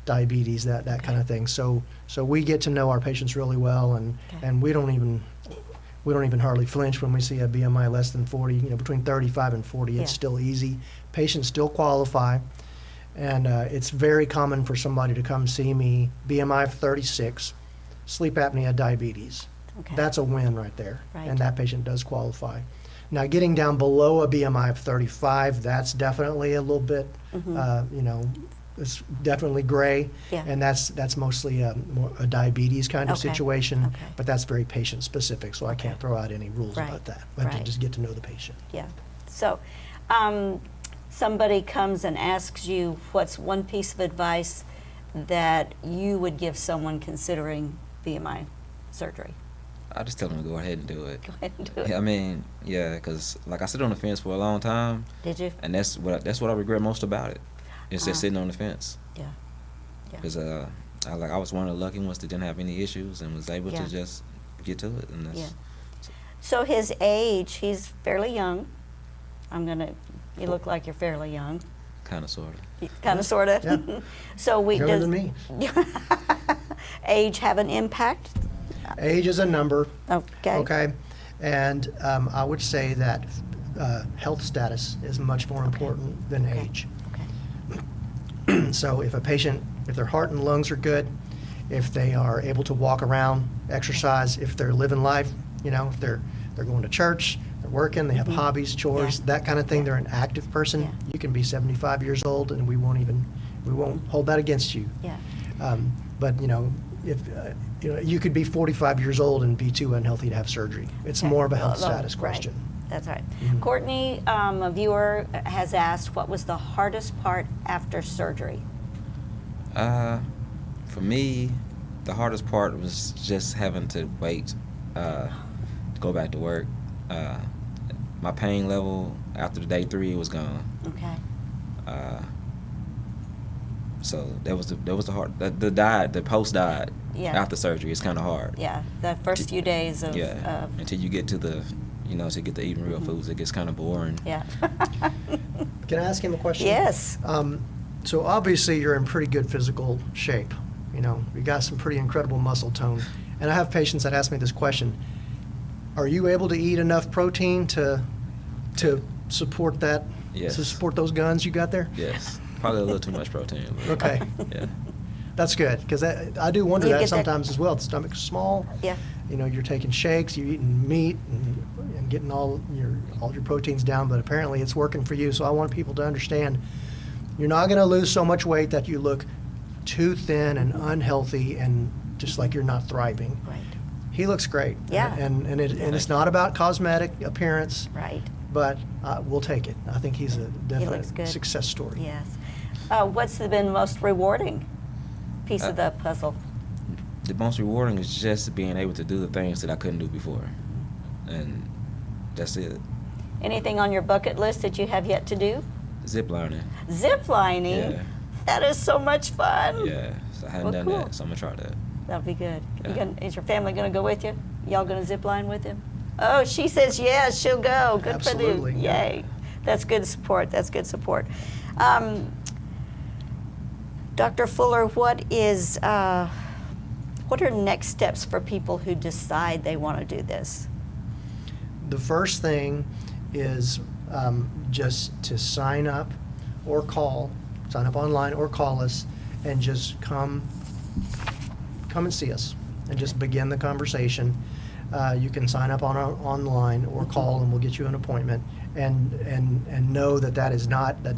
diabetes, that kind of thing. So we get to know our patients really well, and Okay. and we don't even hardly flinch when we see a BMI less than 40. Between 35 and 40, it's Yeah. still easy. Patients still qualify, and it's very common for somebody to come see me, BMI of 36, sleep apnea, diabetes. Okay. That's a win right there, Right. and that patient does qualify. Now, getting down below a BMI of 35, that's definitely a little bit, it's definitely gray, Mm-hmm. Yeah. and that's mostly more a diabetes kind of Okay. situation, Okay. but that's very patient specific, so I can't throw out any rules Right. about that. I have to Right. just get to know the patient. Yeah. So, somebody comes and asks you, what's one piece of advice that you would give someone considering BMI surgery? I just tell them to go ahead and do it. Go ahead and do it. Yeah, I mean, yeah, because like I sit on the fence for a long time, Did you? and that's what I regret most about it. It's just sitting on the fence. Yeah. Yeah. Because I was one of the lucky ones that didn't have any issues and was able Yeah. to just get to it. And that's, Yeah. So his age, he's fairly young. You look like you're fairly young. kind of, sort of. Kind of, sort of. Yeah. So Younger than me. age have an impact? Age is a number. Okay. Okay, and I would say that health status is much more important than Okay. age. Okay. So if their heart and lungs are good, if they are able to walk around, exercise, if they're living life, You know, if they're going to church, they're working, they have hobbies, chores, that kind of thing. They're an active person. Yeah. You can be 75 years old, and we won't hold that against you. Yeah. But you know, if you could be 45 years old and be too unhealthy to have surgery. It's more of a health status Right. question. That's right. Courtney, a viewer has asked, what was the hardest part after surgery? For me, the hardest part was just having to wait to go back to work. My pain level after the day 3 was gone. Okay. So that was the hard. The post diet Yeah. after surgery is kind of hard. Yeah, the first few days of. Yeah, until you get to to get to eating real foods, it gets kind of boring. Yeah. Can I ask him a question? Yes. So obviously you're in pretty good physical shape. You know, you got some pretty incredible muscle tone. And I have patients that ask me this question: are you able to eat enough protein to support that? Yes. To support those guns you got there? Yes, probably a little too much protein. But Okay. Yeah. That's good, because I do wonder You that get that- sometimes as well. The stomach's small. Yeah. You know, you're taking shakes, you're eating meat, and getting all your proteins down, but apparently it's working for you. So I want people to understand, you're not going to lose so much weight that you look too thin and unhealthy and just like you're not thriving. Right. He looks great. Yeah. And it's not about cosmetic appearance, Right. but we'll take it. I think he's a looks definite good. success story. Yes. What's been most rewarding piece of the puzzle? The most rewarding is just being able to do the things that I couldn't do before, and that's it. Anything on your bucket list that you have yet to do? Zip lining. Zip lining. Yeah. That is so much fun. Yeah. So I hadn't Well, done cool. that, so I'm gonna try that. That'll be good. Yeah. Is your family going to go with you? Y'all going to zip line with him? Oh, she says yes, she'll go. Good Absolutely, for you. yeah. Yay. That's good support. That's good support. Dr. Fuller, what are next steps for people who decide they want to do this? The first thing is just to sign up or sign up online or call us, and just come and see us and just begin the conversation. You can sign up online or call, and we'll get you an appointment. And know that does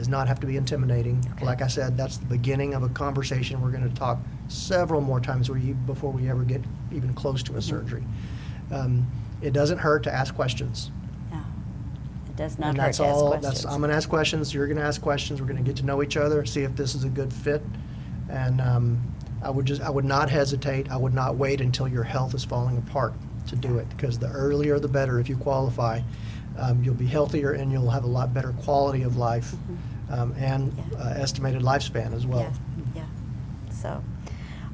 not have to be intimidating. Okay. Like I said, that's the beginning of a conversation. We're going to talk several more times before we ever get even close to a surgery. It doesn't hurt to ask questions. No, it does not And hurt that's to ask all. questions. I'm going to ask questions. You're going to ask questions. We're going to get to know each other, see if this is a good fit. And I would not hesitate. I would not wait until your health is falling apart to do it, because the earlier the better. If you qualify, you'll be healthier and you'll have a lot better quality of life and estimated lifespan as well. Yeah. So,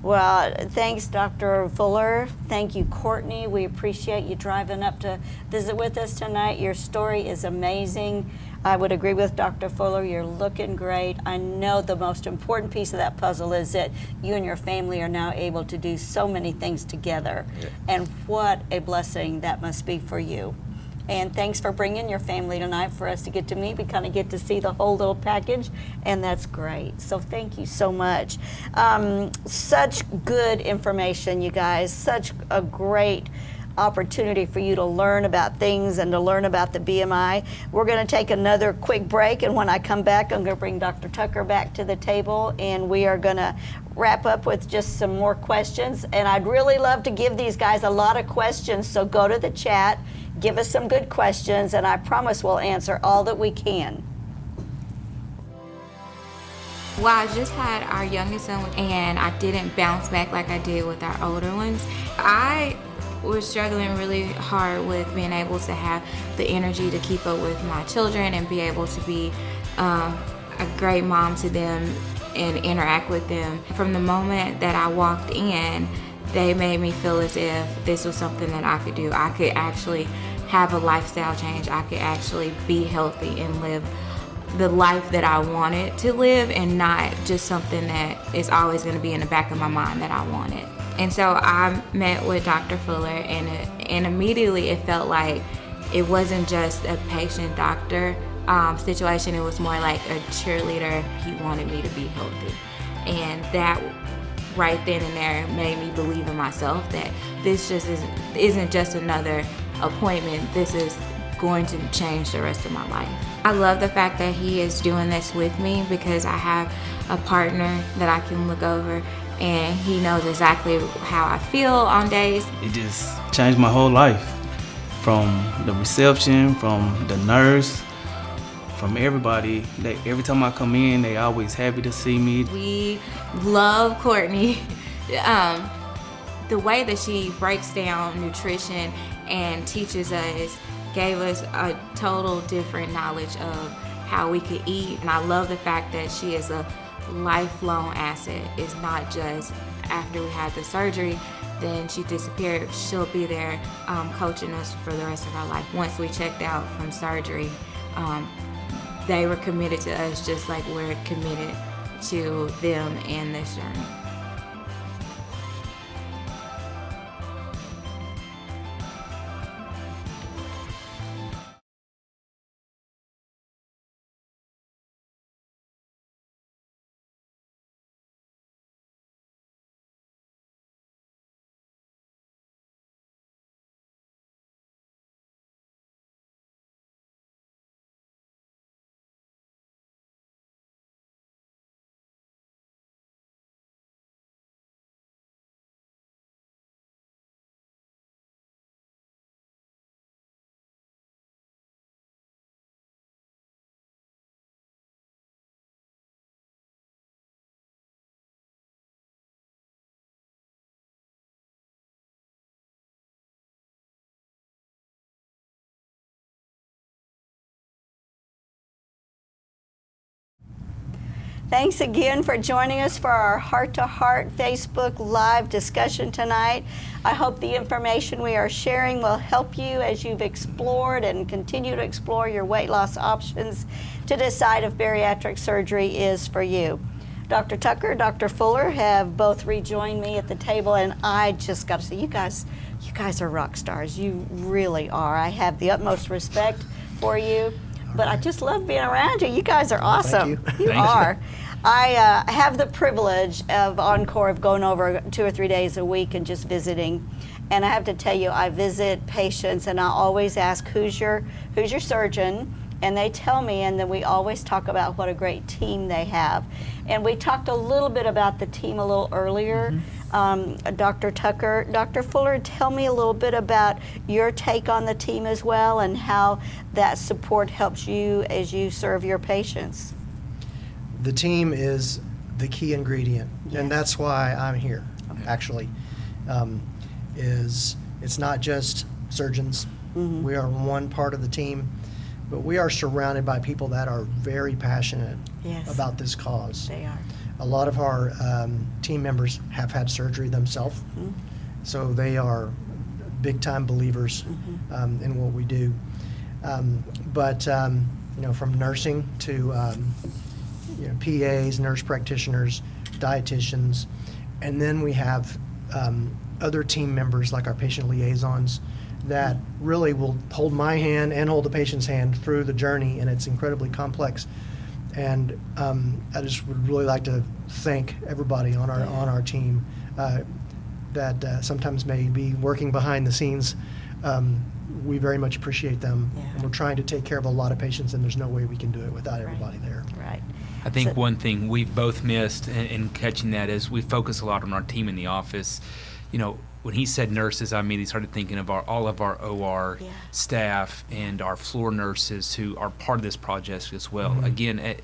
well, thanks, Dr. Fuller. Thank you, Courtney. We appreciate you driving up to visit with us tonight. Your story is amazing. I would agree with Dr. Fuller. You're looking great. I know the most important piece of that puzzle is that you and your family are now able to do so many things together. Yeah. And what a blessing that must be for you. And thanks for bringing your family tonight for us to get to meet. We kind of get to see the whole little package, and that's great. So thank you so much. Such good information, you guys. Such a great opportunity for you to learn about things and to learn about the BMI. We're going to take another quick break, and when I come back, I'm going to bring Dr. Tucker back to the table, and we are going to wrap up with just some more questions. And I'd really love to give these guys a lot of questions, so go to the chat, give us some good questions, and I promise we'll answer all that we can. Well, I just had our youngest son, and I didn't bounce back like I did with our older ones. I was struggling really hard with being able to have the energy to keep up with my children and be able to be a great mom to them and interact with them. From the moment that I walked in, they made me feel as if this was something that I could do. I could actually have a lifestyle change. I could actually be healthy and live the life that I wanted to live, and not just something that is always going to be in the back of my mind that I wanted. And so I met with Dr. Fuller, and immediately it felt like it wasn't just a patient-doctor situation. It was more like a cheerleader. He wanted me to be healthy. And that right then and there made me believe in myself that this just isn't just another appointment, this is going to change the rest of my life. I love the fact that he is doing this with me because I have a partner that I can look over and he knows exactly how I feel on days. It just changed my whole life. From the reception, from the nurse, from everybody. Every time I come in, they always happy to see me. We love Courtney. The way that she breaks down nutrition and teaches us gave us a total different knowledge of how we could eat. And I love the fact that she is a lifelong asset. It's not just after we had the surgery, then she disappeared. She'll be there coaching us for the rest of our life. Once we checked out from surgery, they were committed to us just like we're committed to them in this journey. Thanks again for joining us for our Heart to Heart Facebook Live discussion tonight. I hope the information we are sharing will help you as you've explored and continue to explore your weight loss options to decide if bariatric surgery is for you. Dr. Tucker, Dr. Fuller have both rejoined me at the table, and I just got to say, you guys are rock stars. You really are. I have the utmost respect for you, but I just love being around you. You guys are awesome. Thank you. You are. I have the privilege of Encore of going over 2 or 3 days a week and just visiting. And I have to tell you, I visit patients and I always ask, who's your surgeon? And they tell me, and then we always talk about what a great team they have. And we talked a little bit about the team a little earlier. Dr. Tucker, Dr. Fuller, tell me a little bit about your take on the team as well and how that support helps you as you serve your patients. The team is the key ingredient, and that's why I'm here, actually. It's not just surgeons. We are one part of the team, but we are surrounded by people that are very passionate about this cause. They are. A lot of our team members have had surgery themselves, so they are big-time believers in what we do. But from nursing to PAs, nurse practitioners, dietitians, and then we have other team members like our patient liaisons that really will hold my hand and hold the patient's hand through the journey, and it's incredibly complex. And I just would really like to thank everybody on our team that sometimes may be working behind the scenes. We very much appreciate them. And we're trying to take care of a lot of patients, and there's no way we can do it without everybody there. Right. I think one thing we've both missed in catching that is we focus a lot on our team in the office. When he said nurses, I immediately started thinking of all of our OR staff and our floor nurses who are part of this project as well. Again,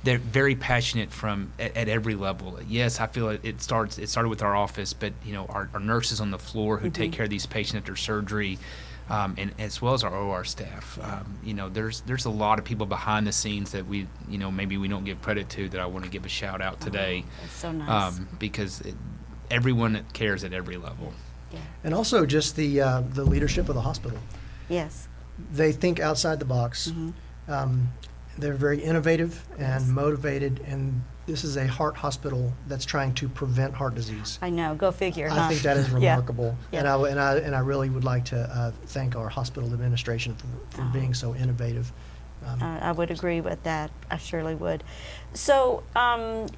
they're very passionate at every level. Yes, I feel it started with our office, but our nurses on the floor who take care of these patients after surgery, and as well as our OR staff. There's a lot of people behind the scenes that maybe we don't give credit to that I want to give a shout out today. That's so nice. Because everyone cares at every level. Yeah. And also just the leadership of the hospital. Yes. They think outside the box. They're very innovative and motivated, and this is a heart hospital that's trying to prevent heart disease. I know. Go figure. I think that is remarkable. Yeah. And I really would like to thank our hospital administration for being so innovative. I would agree with that. I surely would. So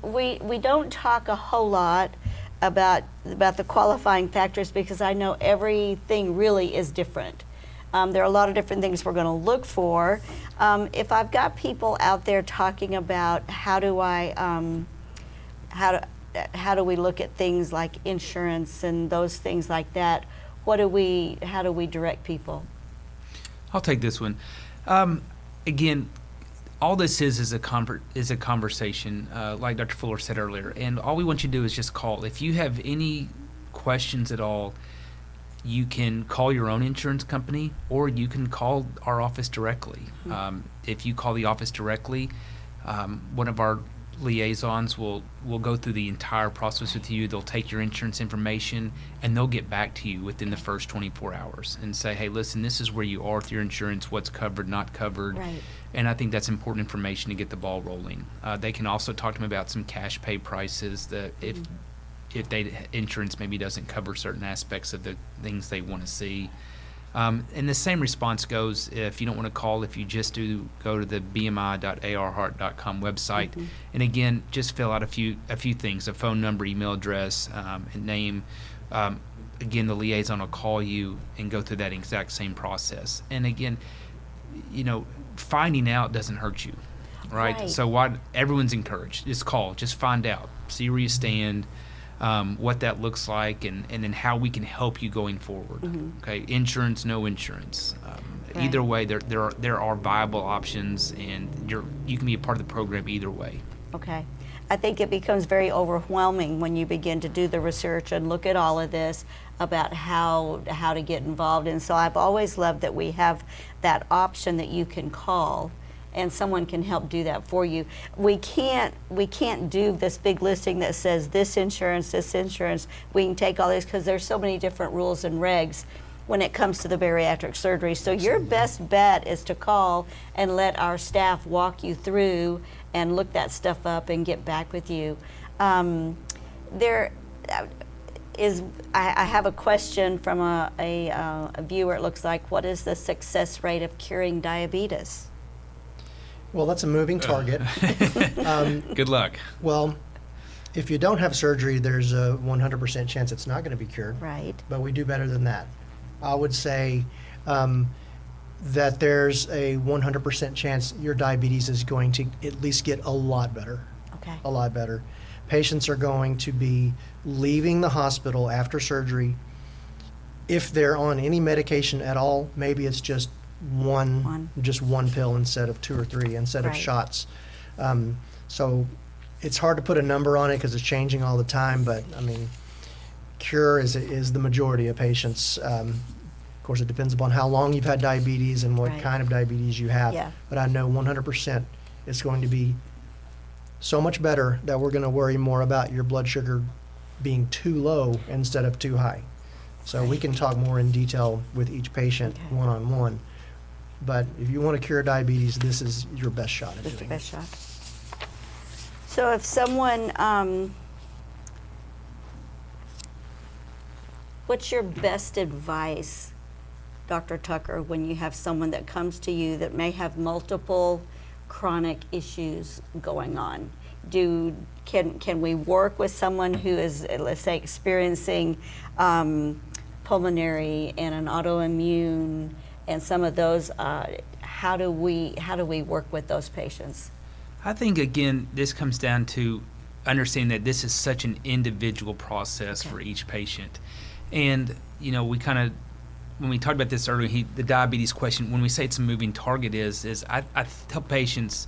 we don't talk a whole lot about the qualifying factors because I know everything really is different. There are a lot of different things we're going to look for. If I've got people out there talking about how do we look at things like insurance and those things like that, how do we direct people? I'll take this one. Again, all this is a conversation, like Dr. Fuller said earlier, and all we want you to do is just call. If you have any questions at all, you can call your own insurance company, or you can call our office directly. If you call the office directly, one of our liaisons will go through the entire process with you. They'll take your insurance information and they'll get back to you within the first 24 hours and say, hey, listen, this is where you are with your insurance, what's covered, not covered. Right. And I think that's important information to get the ball rolling. They can also talk to them about some cash pay prices that if insurance maybe doesn't cover certain aspects of the things they want to see. And the same response goes if you don't want to call, if you just do go to the bmi.arheart.com website, and again, just fill out a few things: a phone number, email address, and name. Again, the liaison will call you and go through that exact same process. And again, finding out doesn't hurt you, right? So everyone's encouraged. Just call, just find out, see where you stand. What that looks like, and then how we can help you going forward. Okay, insurance, no insurance. Right. Either way, there are viable options, and you can be a part of the program either way. Okay. I think it becomes very overwhelming when you begin to do the research and look at all of this about how to get involved. And so I've always loved that we have that option that you can call and someone can help do that for you. We can't do this big listing that says this insurance. We can take all this because there's so many different rules and regs when it comes to the bariatric surgery. So your best bet is to call and let our staff walk you through and look that stuff up and get back with you. I have a question from a viewer. It looks like, what is the success rate of curing diabetes? Well, that's a moving target. Good luck. Well, if you don't have surgery, there's a 100% chance it's not going to be cured. Right. But we do better than that. I would say that there's a 100% chance your diabetes is going to at least get a lot better. Okay. A lot better. Patients are going to be leaving the hospital after surgery. If they're on any medication at all, maybe it's just one pill instead of 2 or 3 instead of shots. So it's hard to put a number on it because it's changing all the time, but I mean, cure is the majority of patients. Of course, it depends upon how long you've had diabetes and what kind of diabetes you have. Yeah. But I know 100% it's going to be so much better that we're going to worry more about your blood sugar being too low instead of too high. So we can talk more in detail with each patient one-on-one. But if you want to cure diabetes, this is your best shot at doing it. Best shot. So if someone, what's your best advice, Dr. Tucker, when you have someone that comes to you that may have multiple chronic issues going on? Can we work with someone who is, let's say, experiencing pulmonary and an autoimmune and some of those? How do we work with those patients? I think, again, this comes down to understanding that this is such an individual process for each patient. And, we kind of, when we talked about this earlier, the diabetes question, when we say it's a moving target is I tell patients,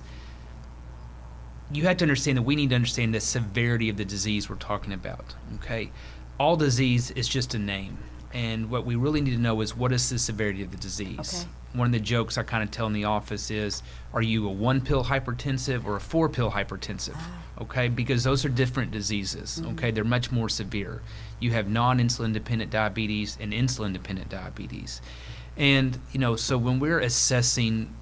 you have to understand that we need to understand the severity of the disease we're talking about, okay? All disease is just a name. And what we really need to know is, what is the severity of the disease? Okay. One of the jokes I kind of tell in the office is, are you a 1-pill hypertensive or a 4-pill hypertensive? Okay, because those are different diseases, okay? They're much more severe. You have non-insulin dependent diabetes and insulin dependent diabetes. And, so when we're assessing,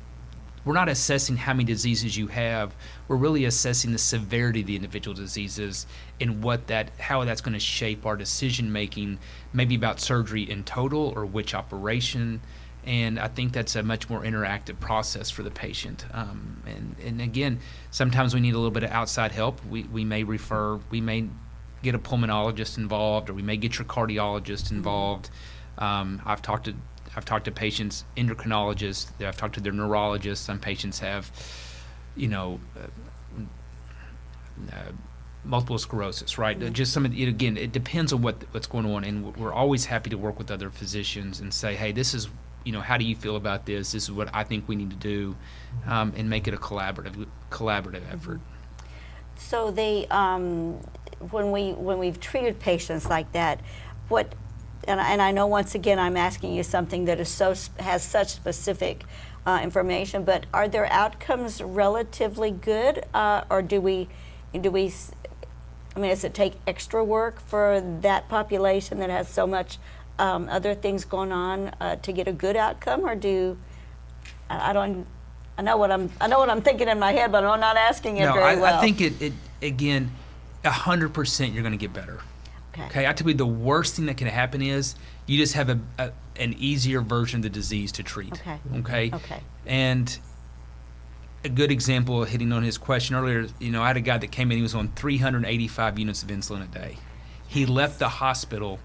we're not assessing how many diseases you have, we're really assessing the severity of the individual diseases and how that's going to shape our decision making, maybe about surgery in total or which operation. And I think that's a much more interactive process for the patient. And again, sometimes we need a little bit of outside help. We may get a pulmonologist involved, or we may get your cardiologist involved. I've talked to I've talked to patients, endocrinologists, I've talked to their neurologists. Some patients have, multiple sclerosis, right? Just some of the, again, it depends on what's going on, and we're always happy to work with other physicians and say, hey, this is, how do you feel about this? This is what I think we need to do, and make it a collaborative effort. So they, when we've treated patients like that, and I know once again I'm asking you something that has such specific information, but are their outcomes relatively good, or do we? Does it take extra work for that population that has so much other things going on to get a good outcome, or I know what I'm thinking in my head, but I'm not asking it very well. I think it again, 100% you're going to get better. Okay. I tell you, the worst thing that can happen is you just have an easier version of the disease to treat. Okay. And a good example, hitting on his question earlier, I had a guy that came in, he was on 385 units of insulin a day. He left the hospital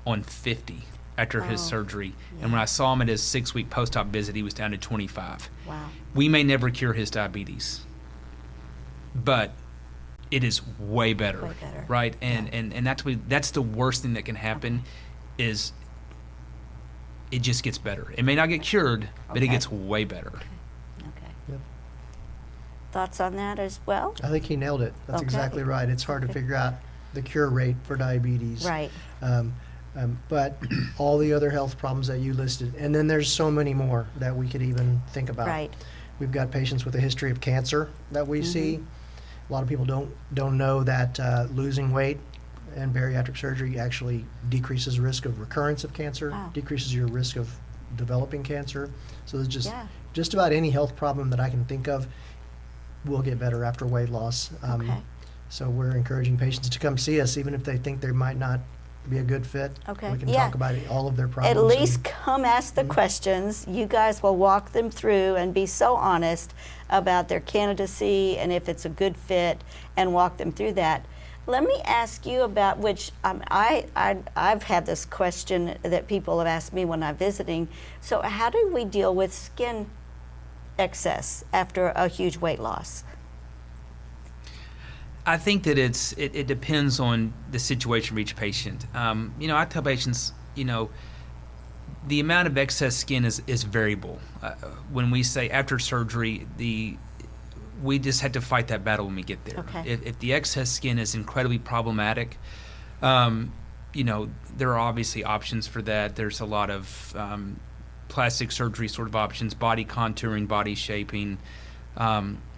on 50 after his surgery. Yeah. And when I saw him at his 6-week post-op visit, he was down to 25. Wow. We may never cure his diabetes, but it is way better. Right? And that's the worst thing that can happen is it just gets better. It may not get cured, but it gets way better. Thoughts on that as well? I think he nailed it. That's exactly right. It's hard to figure out the cure rate for diabetes. Right. But all the other health problems that you listed, and then there's so many more that we could even think about. Right. We've got patients with a history of cancer that we see. A lot of people don't know that losing weight and bariatric surgery actually decreases risk of recurrence of cancer, decreases your risk of developing cancer. So there's just about any health problem that I can think of will get better after weight loss. So we're encouraging patients to come see us, even if they think they might not be a good fit. We can talk about all of their problems. At least come ask the questions. You guys will walk them through and be so honest about their candidacy and if it's a good fit, and walk them through that. Let me ask you about which I've had this question that people have asked me when I'm visiting. So how do we deal with skin excess after a huge weight loss? I think that it depends on the situation of each patient. I tell patients, the amount of excess skin is variable. When we say after surgery, we just have to fight that battle when we get there. If the excess skin is incredibly problematic, there are obviously options for that. There's a lot of plastic surgery sort of options, body contouring, body shaping.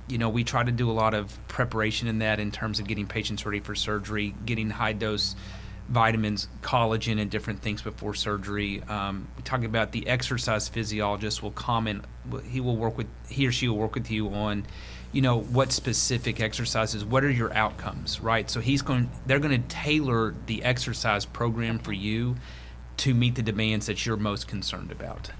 We try to do a lot of preparation in that in terms of getting patients ready for surgery, getting high dose vitamins, collagen, and different things before surgery. We talk about the exercise physiologist will comment. He or she will work with you on, what specific exercises, what are your outcomes, right? So they're going to tailor the exercise program for you to meet the demands that you're most concerned about.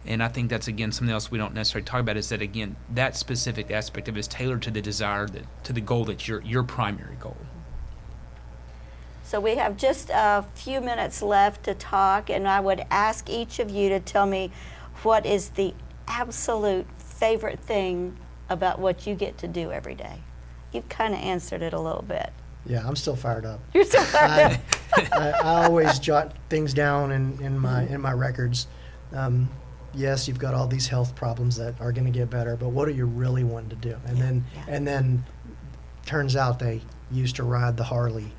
And I think that's, again, something else we don't necessarily talk about is that, again, that specific aspect of it is tailored to the desire, to the goal that's your primary goal. So we have just a few minutes left to talk, and I would ask each of you to tell me what is the absolute favorite thing about what you get to do every day. You've kind of answered it a little bit. Yeah, I'm still fired up. You're still fired up. I always jot things down in my records. Yes, you've got all these health problems that are going to get better, but what are you really wanting to do? And then turns out they used to ride the Harley.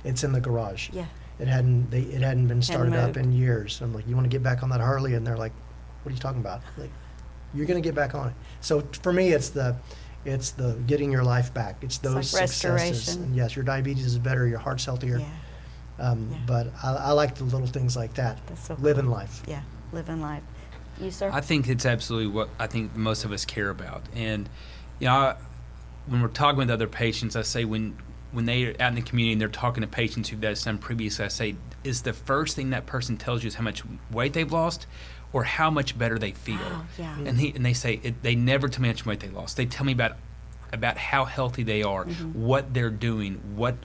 It's in the garage. Yeah. It hadn't been started up in years. I'm like, you want to get back on that Harley? And they're like, what are you talking about? Like, you're going to get back on it. So for me, it's the getting your life back. It's those like successes. restoration. And yes, your diabetes is better, your heart's healthier. But I like the little things like that. That's so living cool. life. Yeah, living life. You, sir? I think it's absolutely what I think most of us care about. And, when we're talking with other patients, I say when they're out in the community and they're talking to patients who've done some previously, I say, is the first thing that person tells you is how much weight they've lost or how much better they feel? Oh, yeah. And they say, they never tell me how much weight they lost. They tell me about how healthy they are, what they're doing, what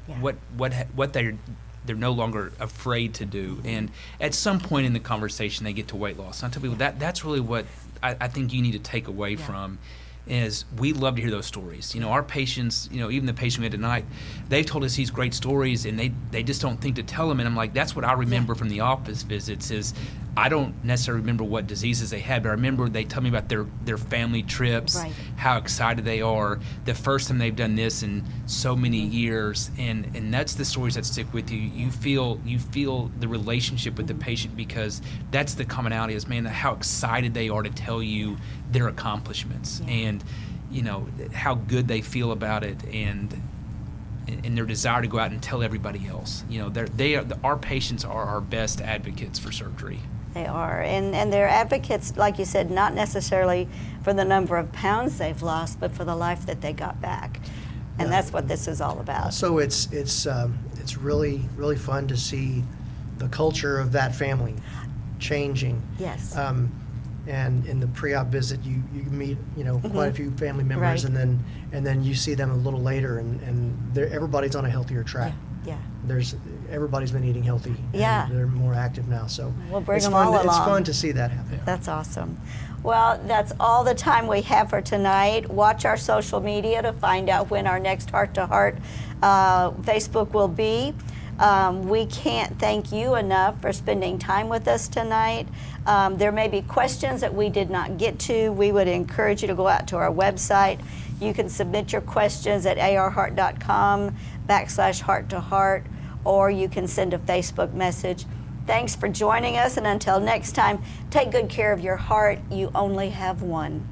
they're they're no longer afraid to do. And at some point in the conversation, they get to weight loss. And I tell people that's really what I think you need to take away from. Is we love to hear those stories. Our patients, even the patient we had tonight, they've told us these great stories, and they just don't think to tell them. And I'm like, that's what I remember from the office visits is I don't necessarily remember what diseases they had, but I remember they tell me about their family trips, how excited they are, the first time they've done this in so many years, and that's the stories that stick with you. You feel the relationship with the patient because that's the commonality is, man, how excited they are to tell you their accomplishments and how good they feel about it and their desire to go out and tell everybody else. Our patients are our best advocates for surgery. They are, and they're advocates, like you said, not necessarily for the number of pounds they've lost, but for the life that they got back, and that's what this is all about. So it's really fun to see the culture of that family changing. Yes. And in the pre-op visit, you meet quite a few family members, Right. and then you see them a little later, and everybody's on a healthier track. Yeah. Everybody's been eating healthy. Yeah. And they're more active now. So We'll bring it's them fun. all It's along. fun to see that happen. That's awesome. Well, that's all the time we have for tonight. Watch our social media to find out when our next Heart to Heart Facebook will be. We can't thank you enough for spending time with us tonight. There may be questions that we did not get to. We would encourage you to go out to our website. You can submit your questions at arheart.com/heart to heart, or you can send a Facebook message. Thanks for joining us, and until next time, take good care of your heart. You only have one.